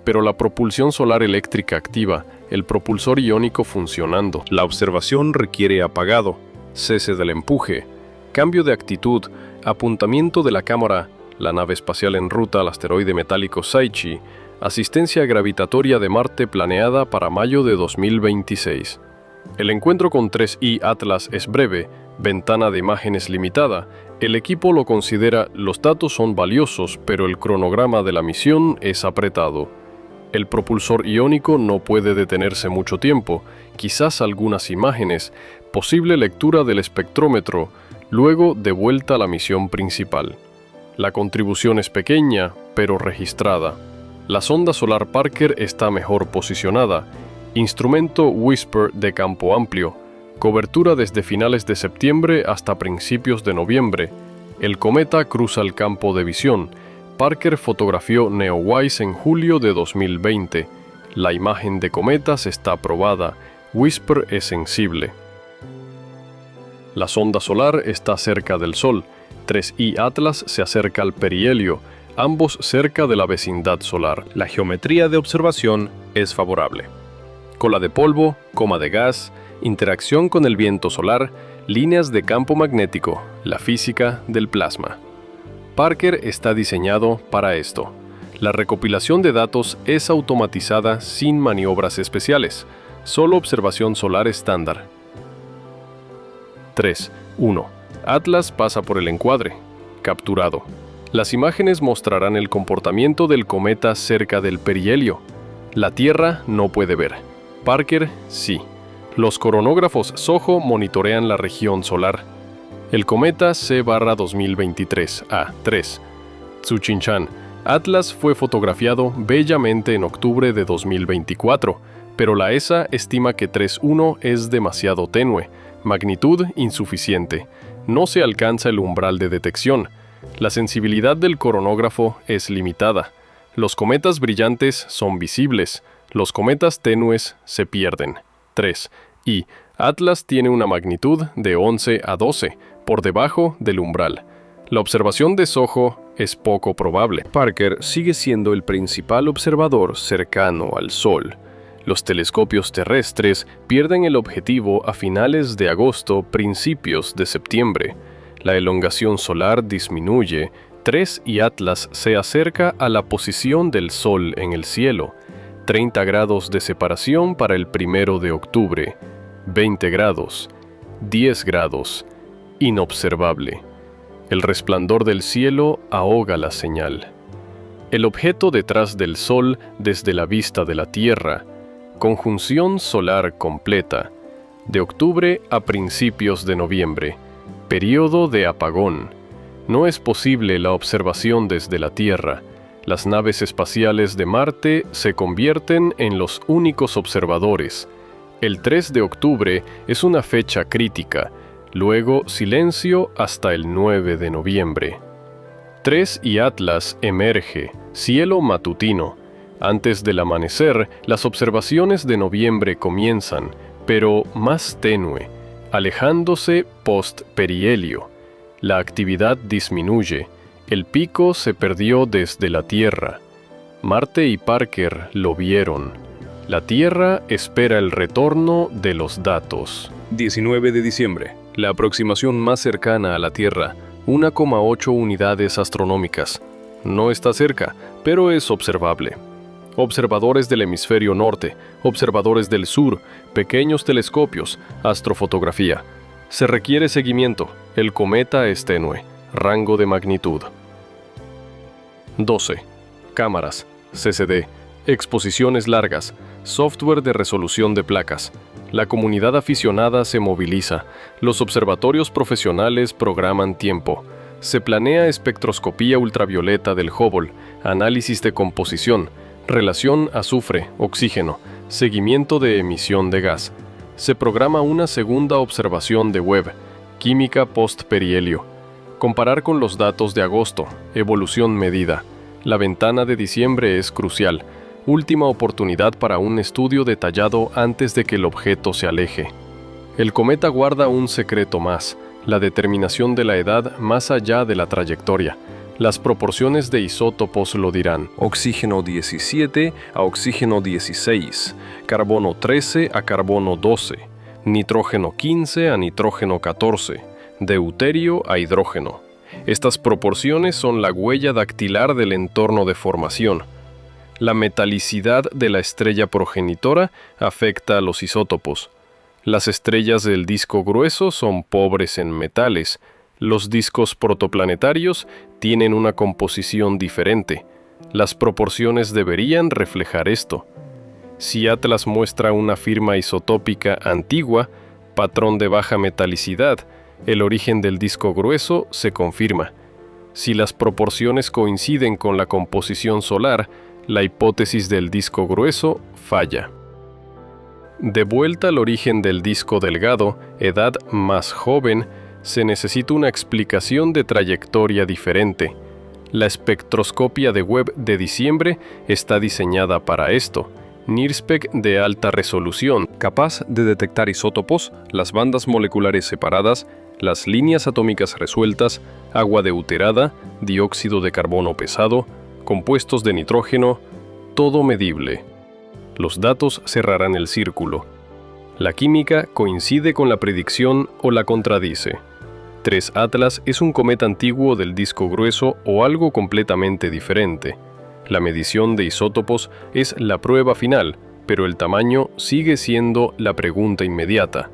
pero la propulsión solar eléctrica activa, el propulsor iónico funcionando. La observación requiere apagado, cese del empuje, cambio de actitud, apuntamiento de la cámara, la nave espacial en ruta al asteroide metálico Saichi, asistencia gravitatoria de Marte planeada para mayo de 2026. El encuentro con 3I Atlas es breve, ventana de imágenes limitada. El equipo lo considera, los datos son valiosos, pero el cronograma de la misión es apretado. El propulsor iónico no puede detenerse mucho tiempo, quizás algunas imágenes, posible lectura del espectrómetro, luego de vuelta a la misión principal. La contribución es pequeña, pero registrada. La sonda solar Parker está mejor posicionada. Instrumento Whisper de campo amplio. Cobertura desde finales de septiembre hasta principios de noviembre. El cometa cruza el campo de visión. Parker fotografió Neowise en julio de 2020. La imagen de cometas está probada. Whisper es sensible. La sonda solar está cerca del Sol. 3I Atlas se acerca al perihelio, ambos cerca de la vecindad solar. La geometría de observación es favorable. Cola de polvo, coma de gas, interacción con el viento solar, líneas de campo magnético, la física del plasma. Parker está diseñado para esto. La recopilación de datos es automatizada sin maniobras especiales, solo observación solar estándar. 3.1. Atlas pasa por el encuadre. Capturado. Las imágenes mostrarán el comportamiento del cometa cerca del perihelio. La Tierra no puede ver. Parker, sí. Los coronógrafos SOHO monitorean la región solar. El cometa C/2023-A3. Tsuchinchan. Atlas fue fotografiado bellamente en octubre de 2024, pero la ESA estima que 3.1 es demasiado tenue, magnitud insuficiente. No se alcanza el umbral de detección. La sensibilidad del coronógrafo es limitada. Los cometas brillantes son visibles. Los cometas tenues se pierden. 3. Y Atlas tiene una magnitud de 11 a 12, por debajo del umbral. La observación de SOHO es poco probable. Parker sigue siendo el principal observador cercano al Sol. Los telescopios terrestres pierden el objetivo a finales de agosto, principios de septiembre. La elongación solar disminuye. 3 y Atlas se acerca a la posición del Sol en el cielo. 30 grados de separación para el 1 de octubre. 20 grados. 10 grados. Inobservable. El resplandor del cielo ahoga la señal. El objeto detrás del Sol desde la vista de la Tierra. Conjunción solar completa. De octubre a principios de noviembre. Período de apagón. No es posible la observación desde la Tierra. Las naves espaciales de Marte se convierten en los únicos observadores. El 3 de octubre es una fecha crítica. Luego silencio hasta el 9 de noviembre. 3 y Atlas emerge, cielo matutino. Antes del amanecer, las observaciones de noviembre comienzan, pero más tenue, alejándose post-perihelio. La actividad disminuye. El pico se perdió desde la Tierra. Marte y Parker lo vieron. La Tierra espera el retorno de los datos. 19 de diciembre. La aproximación más cercana a la Tierra, 1,8 unidades astronómicas. No está cerca, pero es observable. Observadores del hemisferio norte, observadores del sur, pequeños telescopios, astrofotografía. Se requiere seguimiento. El cometa es tenue. Rango de magnitud. 12. Cámaras, CCD, exposiciones largas, software de resolución de placas. La comunidad aficionada se moviliza. Los observatorios profesionales programan tiempo. Se planea espectroscopía ultravioleta del Hubble, análisis de composición, relación azufre-oxígeno, seguimiento de emisión de gas. Se programa una segunda observación de Webb, química post-perihelio. Comparar con los datos de agosto, evolución medida. La ventana de diciembre es crucial. Última oportunidad para un estudio detallado antes de que el objeto se aleje. El cometa guarda un secreto más, la determinación de la edad más allá de la trayectoria. Las proporciones de isótopos lo dirán. Oxígeno 17 a oxígeno 16, carbono 13 a carbono 12, nitrógeno 15 a nitrógeno 14, deuterio a hidrógeno. Estas proporciones son la huella dactilar del entorno de formación. La metalicidad de la estrella progenitora afecta a los isótopos. Las estrellas del disco grueso son pobres en metales. Los discos protoplanetarios tienen una composición diferente. Las proporciones deberían reflejar esto. Si Atlas muestra una firma isotópica antigua, patrón de baja metalicidad, el origen del disco grueso se confirma. Si las proporciones coinciden con la composición solar, la hipótesis del disco grueso falla. De vuelta al origen del disco delgado, edad más joven, se necesita una explicación de trayectoria diferente. La espectroscopia de Webb de diciembre está diseñada para esto. NIRSPEC de alta resolución, capaz de detectar isótopos, las bandas moleculares separadas, las líneas atómicas resueltas, agua deuterada, dióxido de carbono pesado, compuestos de nitrógeno, todo medible. Los datos cerrarán el círculo. La química coincide con la predicción o la contradice. 3 Atlas es un cometa antiguo del disco grueso o algo completamente diferente. La medición de isótopos es la prueba final, pero el tamaño sigue siendo la pregunta inmediata.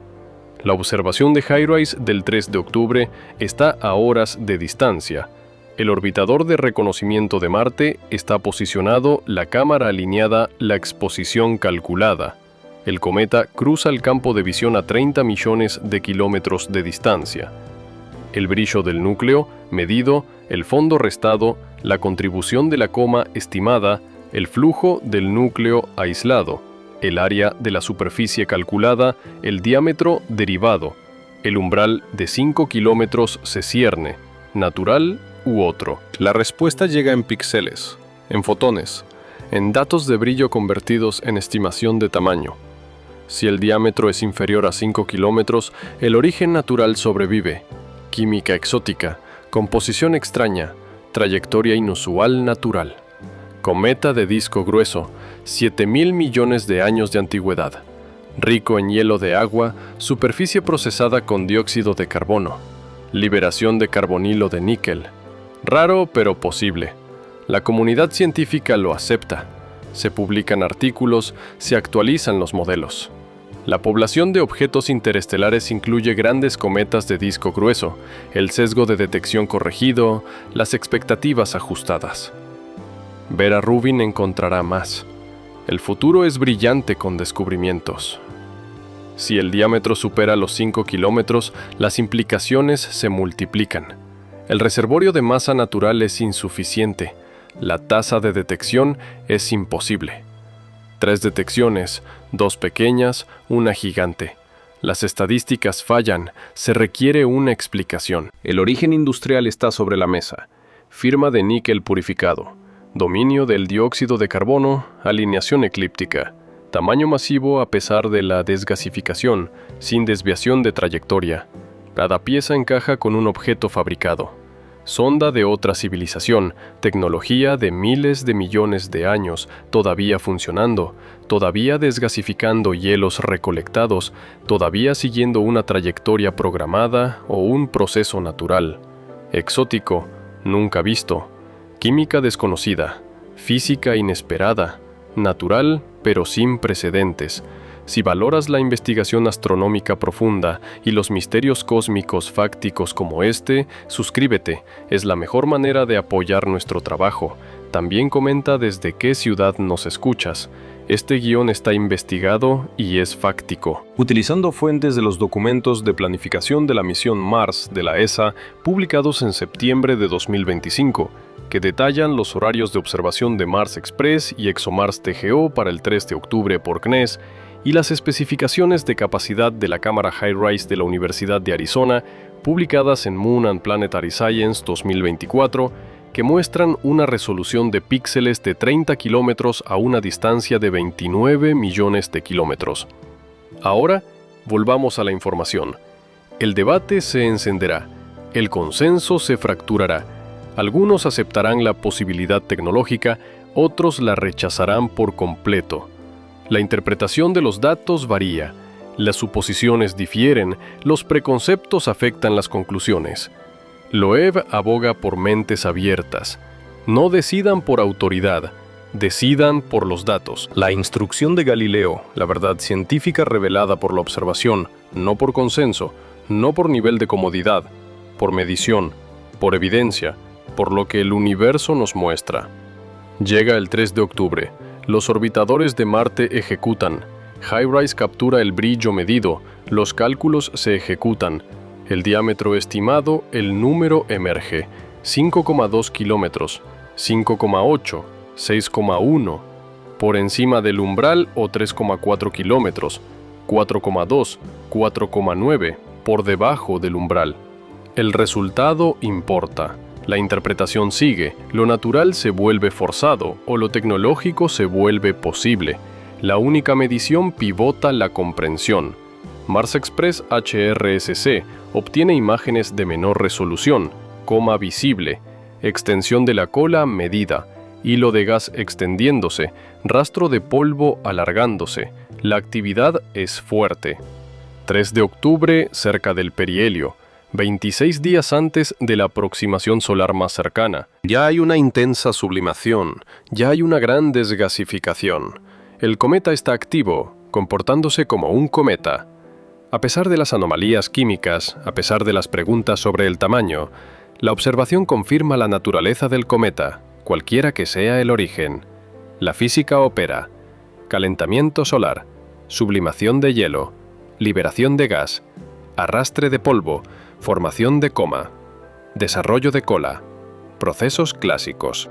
La observación de HiRISE del 3 de octubre está a horas de distancia. El orbitador de reconocimiento de Marte está posicionado, la cámara alineada, la exposición calculada. El cometa cruza el campo de visión a 30 millones de kilómetros de distancia. El brillo del núcleo, medido, el fondo restado, la contribución de la coma estimada, el flujo del núcleo aislado, el área de la superficie calculada, el diámetro derivado, el umbral de 5 kilómetros se cierne, natural u otro. La respuesta llega en píxeles, en fotones, en datos de brillo convertidos en estimación de tamaño. Si el diámetro es inferior a 5 kilómetros, el origen natural sobrevive. química exótica, composición extraña, trayectoria inusual natural. Cometa de disco grueso, 7.000 millones de años de antigüedad. Rico en hielo de agua, superficie procesada con dióxido de carbono. Liberación de carbonilo de níquel. Raro pero posible. La comunidad científica lo acepta. Se publican artículos, se actualizan los modelos. La población de objetos interestelares incluye grandes cometas de disco grueso, el sesgo de detección corregido, las expectativas ajustadas. Vera Rubin encontrará más. El futuro es brillante con descubrimientos. Si el diámetro supera los 5 kilómetros, las implicaciones se multiplican. El reservorio de masa natural es insuficiente. La tasa de detección es imposible. 3 detecciones, 2 pequeñas, una gigante. Las estadísticas fallan, se requiere una explicación. El origen industrial está sobre la mesa. Firma de níquel purificado. Dominio del dióxido de carbono, alineación eclíptica. Tamaño masivo a pesar de la desgasificación, sin desviación de trayectoria. Cada pieza encaja con un objeto fabricado. Sonda de otra civilización, tecnología de miles de millones de años, todavía funcionando, todavía desgasificando hielos recolectados, todavía siguiendo una trayectoria programada o un proceso natural. Exótico, nunca visto. Química desconocida, física inesperada, natural pero sin precedentes. Si valoras la investigación astronómica profunda y los misterios cósmicos fácticos como este, suscríbete, es la mejor manera de apoyar nuestro trabajo. También comenta desde qué ciudad nos escuchas. Este guión está investigado y es fáctico. Utilizando fuentes de los documentos de planificación de la misión Mars de la ESA, publicados en septiembre de 2025, que detallan los horarios de observación de Mars Express y ExoMars TGO para el 3 de octubre por CNES, y las especificaciones de capacidad de la cámara HiRISE de la Universidad de Arizona, publicadas en Moon and Planetary Science 2024, que muestran una resolución de píxeles de 30 kilómetros a una distancia de 29 millones de kilómetros. Ahora, volvamos a la información. El debate se encenderá, el consenso se fracturará. Algunos aceptarán la posibilidad tecnológica, otros la rechazarán por completo. La interpretación de los datos varía, las suposiciones difieren, los preconceptos afectan las conclusiones. Loeb aboga por mentes abiertas. No decidan por autoridad, decidan por los datos. La instrucción de Galileo, la verdad científica revelada por la observación, no por consenso, no por nivel de comodidad, por medición, por evidencia, por lo que el universo nos muestra. Llega el 3 de octubre. Los orbitadores de Marte ejecutan. HiRISE captura el brillo medido. Los cálculos se ejecutan. El diámetro estimado, el número emerge. 5,2 kilómetros, 5,8, 6,1. Por encima del umbral o 3,4 kilómetros. 4,2, 4,9. Por debajo del umbral. El resultado importa. La interpretación sigue, lo natural se vuelve forzado o lo tecnológico se vuelve posible. La única medición pivota la comprensión. Mars Express HRSC obtiene imágenes de menor resolución, coma visible, extensión de la cola medida, hilo de gas extendiéndose, rastro de polvo alargándose. La actividad es fuerte. 3 de octubre, cerca del perihelio. 26 días antes de la aproximación solar más cercana. Ya hay una intensa sublimación, ya hay una gran desgasificación. El cometa está activo, comportándose como un cometa. A pesar de las anomalías químicas, a pesar de las preguntas sobre el tamaño, la observación confirma la naturaleza del cometa, cualquiera que sea el origen. La física opera. Calentamiento solar, sublimación de hielo, liberación de gas, arrastre de polvo, formación de coma, desarrollo de cola, procesos clásicos.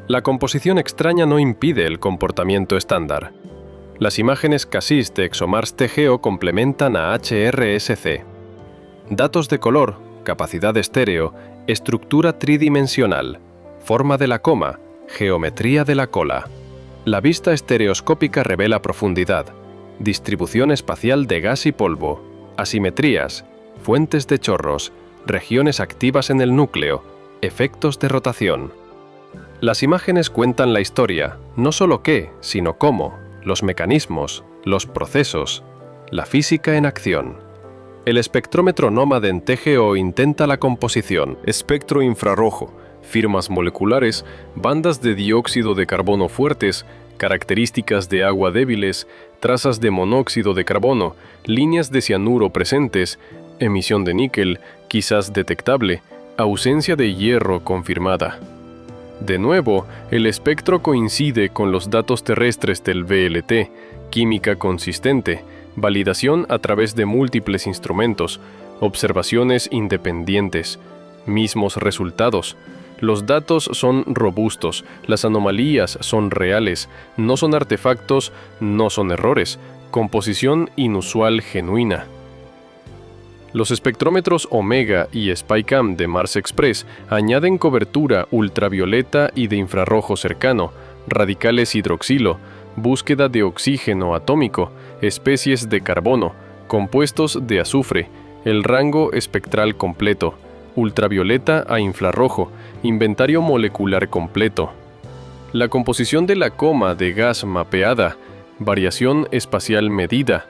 La composición extraña no impide el comportamiento estándar. Las imágenes CASIS de ExoMars TGO complementan a HRSC. Datos de color, capacidad estéreo, estructura tridimensional, forma de la coma, geometría de la cola. La vista estereoscópica revela profundidad, distribución espacial de gas y polvo, asimetrías, fuentes de chorros, regiones activas en el núcleo, efectos de rotación. Las imágenes cuentan la historia, no solo qué, sino cómo, los mecanismos, los procesos, la física en acción. El espectrómetro Nomaden TGO intenta la composición. Espectro infrarrojo, firmas moleculares, bandas de dióxido de carbono fuertes, características de agua débiles, trazas de monóxido de carbono, líneas de cianuro presentes, emisión de níquel, quizás detectable, ausencia de hierro confirmada. De nuevo, el espectro coincide con los datos terrestres del VLT, química consistente, validación a través de múltiples instrumentos, observaciones independientes, mismos resultados. Los datos son robustos, las anomalías son reales, no son artefactos, no son errores, composición inusual genuina. Los espectrómetros Omega y SpyCam de Mars Express añaden cobertura ultravioleta y de infrarrojo cercano, radicales hidroxilo, búsqueda de oxígeno atómico, especies de carbono, compuestos de azufre, el rango espectral completo, ultravioleta a infrarrojo, inventario molecular completo. La composición de la coma de gas mapeada, variación espacial medida,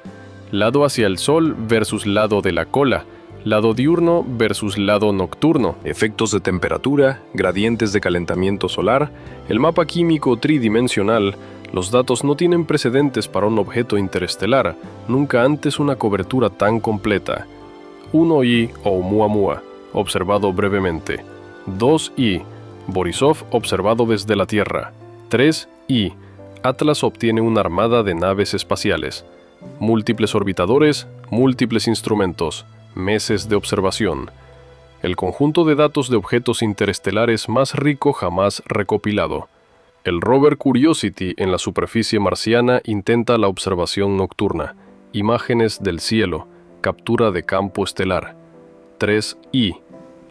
lado hacia el Sol versus lado de la cola, lado diurno versus lado nocturno, efectos de temperatura, gradientes de calentamiento solar, el mapa químico tridimensional. Los datos no tienen precedentes para un objeto interestelar, nunca antes una cobertura tan completa. 1I Oumuamua, observado brevemente. 2I Borisov, observado desde la Tierra. 3I Atlas obtiene una armada de naves espaciales. Múltiples orbitadores, múltiples instrumentos, meses de observación. El conjunto de datos de objetos interestelares más rico jamás recopilado. El rover Curiosity en la superficie marciana intenta la observación nocturna, imágenes del cielo, captura de campo estelar. 3I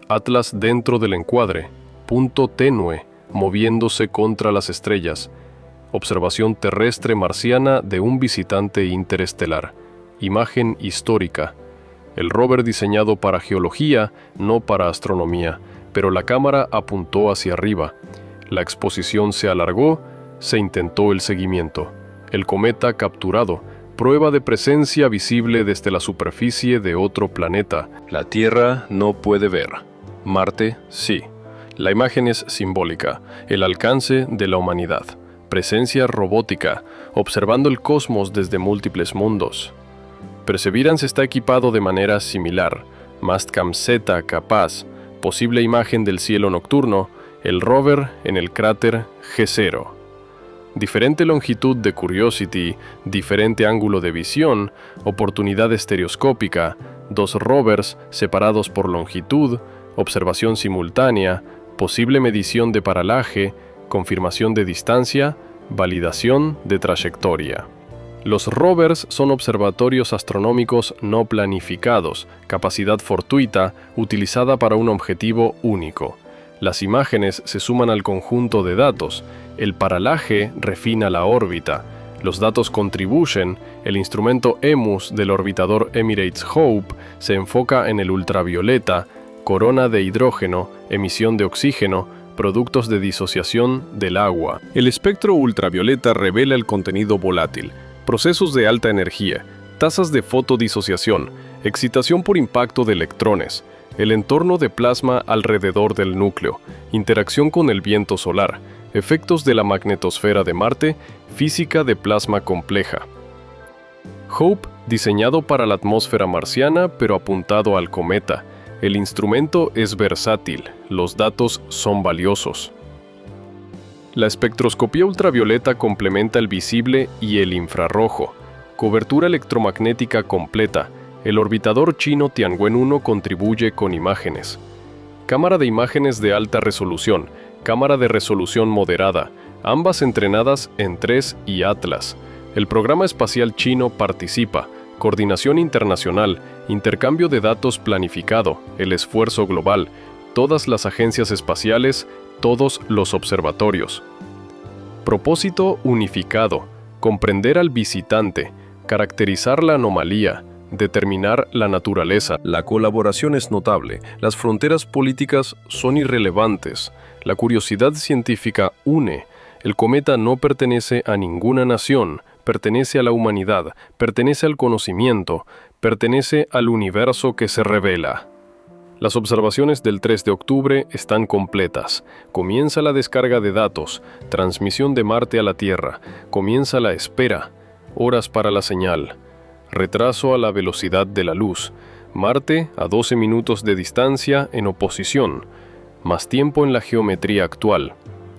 Atlas dentro del encuadre, punto tenue, moviéndose contra las estrellas. Observación terrestre marciana de un visitante interestelar. Imagen histórica. El rover diseñado para geología, no para astronomía, pero la cámara apuntó hacia arriba. La exposición se alargó, se intentó el seguimiento. El cometa capturado, prueba de presencia visible desde la superficie de otro planeta. La Tierra no puede ver. Marte, sí. La imagen es simbólica, el alcance de la humanidad. Presencia robótica, observando el cosmos desde múltiples mundos. Perseverance está equipado de manera similar. Mastcam Z capaz, posible imagen del cielo nocturno, el rover en el cráter G0. Diferente longitud de Curiosity, diferente ángulo de visión, oportunidad estereoscópica, 2 rovers separados por longitud, observación simultánea, posible medición de paralaje, confirmación de distancia, validación de trayectoria. Los rovers son observatorios astronómicos no planificados, capacidad fortuita, utilizada para un objetivo único. Las imágenes se suman al conjunto de datos, el paralaje refina la órbita, los datos contribuyen, el instrumento EMUS del orbitador Emirates Hope se enfoca en el ultravioleta, corona de hidrógeno, emisión de oxígeno, productos de disociación del agua. El espectro ultravioleta revela el contenido volátil, procesos de alta energía, tasas de fotodisociación, excitación por impacto de electrones, el entorno de plasma alrededor del núcleo, interacción con el viento solar, efectos de la magnetosfera de Marte, física de plasma compleja. Hope, diseñado para la atmósfera marciana pero apuntado al cometa. El instrumento es versátil, los datos son valiosos. La espectroscopía ultravioleta complementa el visible y el infrarrojo. Cobertura electromagnética completa. El orbitador chino Tianwen-1 contribuye con imágenes. Cámara de imágenes de alta resolución, cámara de resolución moderada, ambas entrenadas en 3 y Atlas. El programa espacial chino participa. Coordinación internacional, intercambio de datos planificado, el esfuerzo global, todas las agencias espaciales, todos los observatorios. Propósito unificado, comprender al visitante, caracterizar la anomalía, determinar la naturaleza. La colaboración es notable, las fronteras políticas son irrelevantes, la curiosidad científica une. El cometa no pertenece a ninguna nación, pertenece a la humanidad, pertenece al conocimiento, pertenece al universo que se revela. Las observaciones del 3 de octubre están completas. Comienza la descarga de datos, transmisión de Marte a la Tierra, comienza la espera, horas para la señal, retraso a la velocidad de la luz, Marte a 12 minutos de distancia en oposición, más tiempo en la geometría actual.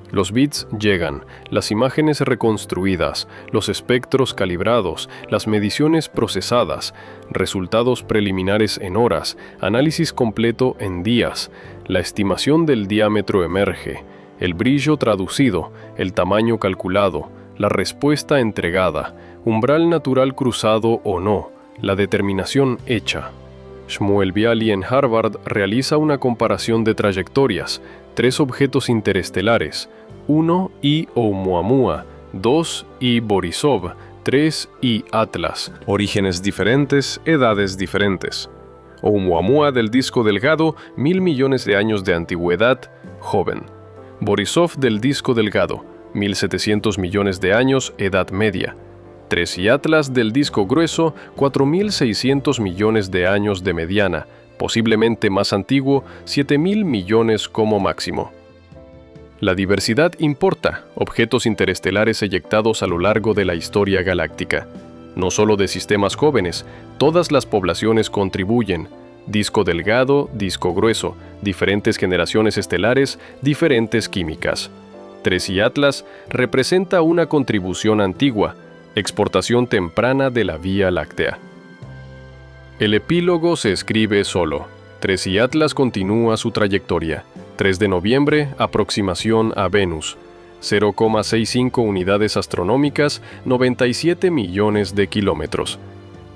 Los bits llegan, las imágenes reconstruidas, los espectros calibrados, las mediciones procesadas, resultados preliminares en horas, análisis completo en días, la estimación del diámetro emerge, el brillo traducido, el tamaño calculado, la respuesta entregada, umbral natural cruzado o no, la determinación hecha. Shmuel Bialy en Harvard realiza una comparación de trayectorias, 3 objetos interestelares, 1 y Oumuamua, 2 y Borisov, 3 y Atlas. Orígenes diferentes, edades diferentes. Oumuamua del disco delgado, 1.000 millones de años de antigüedad, joven. Borisov del disco delgado, 1.700 millones de años, edad media. 3 y Atlas del disco grueso, 4.600 millones de años de mediana, posiblemente más antiguo, 7.000 millones como máximo. La diversidad importa, objetos interestelares eyectados a lo largo de la historia galáctica. No solo de sistemas jóvenes, todas las poblaciones contribuyen. Disco delgado, disco grueso, diferentes generaciones estelares, diferentes químicas. 3 y Atlas representa una contribución antigua, exportación temprana de la Vía Láctea. El epílogo se escribe solo. 3 y Atlas continúa su trayectoria. 3 de noviembre, aproximación a Venus. 0,65 unidades astronómicas, 97 millones de kilómetros.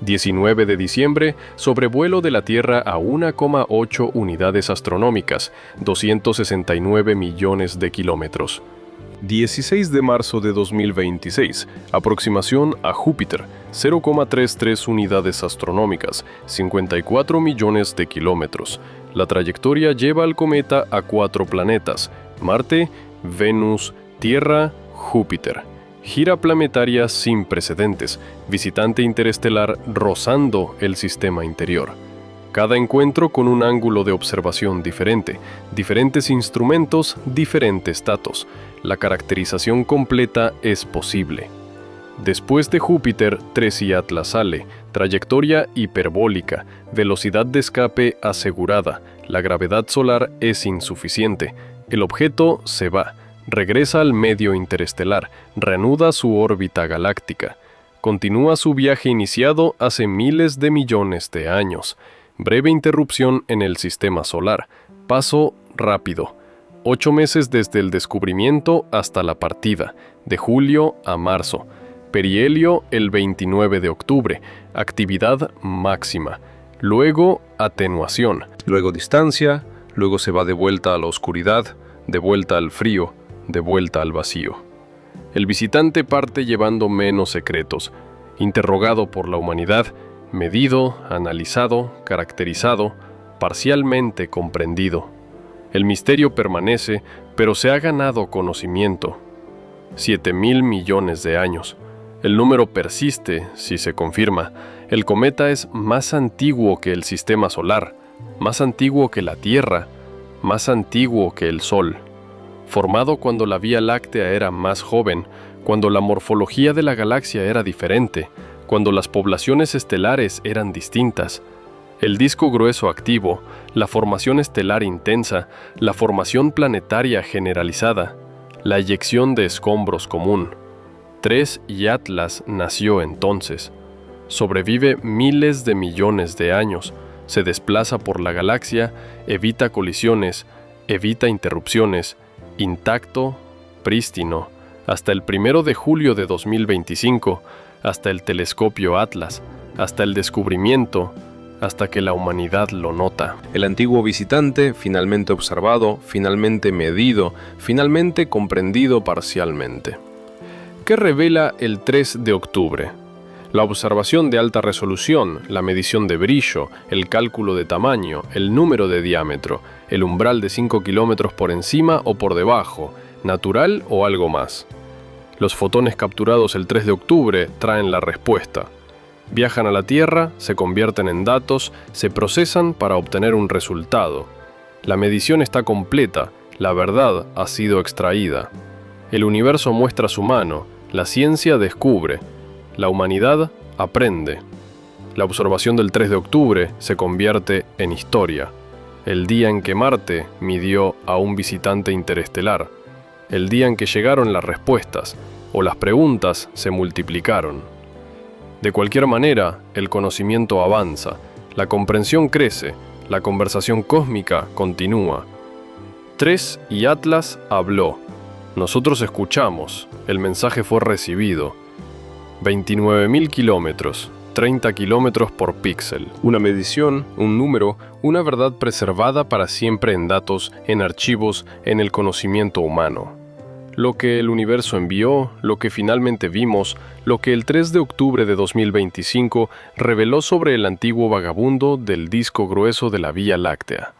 19 de diciembre, sobrevuelo de la Tierra a 1,8 unidades astronómicas, 269 millones de kilómetros. 16 de marzo de 2026, aproximación a Júpiter, 0,33 unidades astronómicas, 54 millones de kilómetros. La trayectoria lleva al cometa a 4 planetas, Marte, Venus, Tierra, Júpiter. Gira planetaria sin precedentes, visitante interestelar rozando el sistema interior. Cada encuentro con un ángulo de observación diferente, diferentes instrumentos, diferentes datos. La caracterización completa es posible. Después de Júpiter, 3 y Atlas sale, trayectoria hiperbólica, velocidad de escape asegurada, la gravedad solar es insuficiente, el objeto se va, regresa al medio interestelar, reanuda su órbita galáctica, continúa su viaje iniciado hace miles de millones de años, breve interrupción en el sistema solar, paso rápido, 8 meses desde el descubrimiento hasta la partida, de julio a marzo, perihelio el 29 de octubre, actividad máxima, luego atenuación, luego distancia, luego se va de vuelta a la oscuridad, de vuelta al frío, de vuelta al vacío. El visitante parte llevando menos secretos, interrogado por la humanidad, medido, analizado, caracterizado, parcialmente comprendido. El misterio permanece, pero se ha ganado conocimiento. 7.000 millones de años. El número persiste, si se confirma. El cometa es más antiguo que el sistema solar, más antiguo que la Tierra, más antiguo que el Sol. Formado cuando la Vía Láctea era más joven, cuando la morfología de la galaxia era diferente, cuando las poblaciones estelares eran distintas. El disco grueso activo, la formación estelar intensa, la formación planetaria generalizada, la eyección de escombros común. 3 y Atlas nació entonces. Sobrevive miles de millones de años, se desplaza por la galaxia, evita colisiones, evita interrupciones, intacto, prístino, hasta el 1 de julio de 2025, hasta el telescopio Atlas, hasta el descubrimiento, hasta que la humanidad lo nota. El antiguo visitante, finalmente observado, finalmente medido, finalmente comprendido parcialmente. ¿Qué revela el 3 de octubre? La observación de alta resolución, la medición de brillo, el cálculo de tamaño, el número de diámetro, el umbral de 5 kilómetros por encima o por debajo, natural o algo más. Los fotones capturados el 3 de octubre traen la respuesta. Viajan a la Tierra, se convierten en datos, se procesan para obtener un resultado. La medición está completa, la verdad ha sido extraída. El universo muestra su mano, la ciencia descubre, la humanidad aprende. La observación del 3 de octubre se convierte en historia. El día en que Marte midió a un visitante interestelar. El día en que llegaron las respuestas, o las preguntas se multiplicaron. De cualquier manera, el conocimiento avanza, la comprensión crece, la conversación cósmica continúa. 3 y Atlas habló. Nosotros escuchamos, el mensaje fue recibido. 29.000 kilómetros, 30 kilómetros por píxel. Una medición, un número, una verdad preservada para siempre en datos, en archivos, en el conocimiento humano. Lo que el universo envió, lo que finalmente vimos, lo que el 3 de octubre de 2025 reveló sobre el antiguo vagabundo del disco grueso de la Vía Láctea.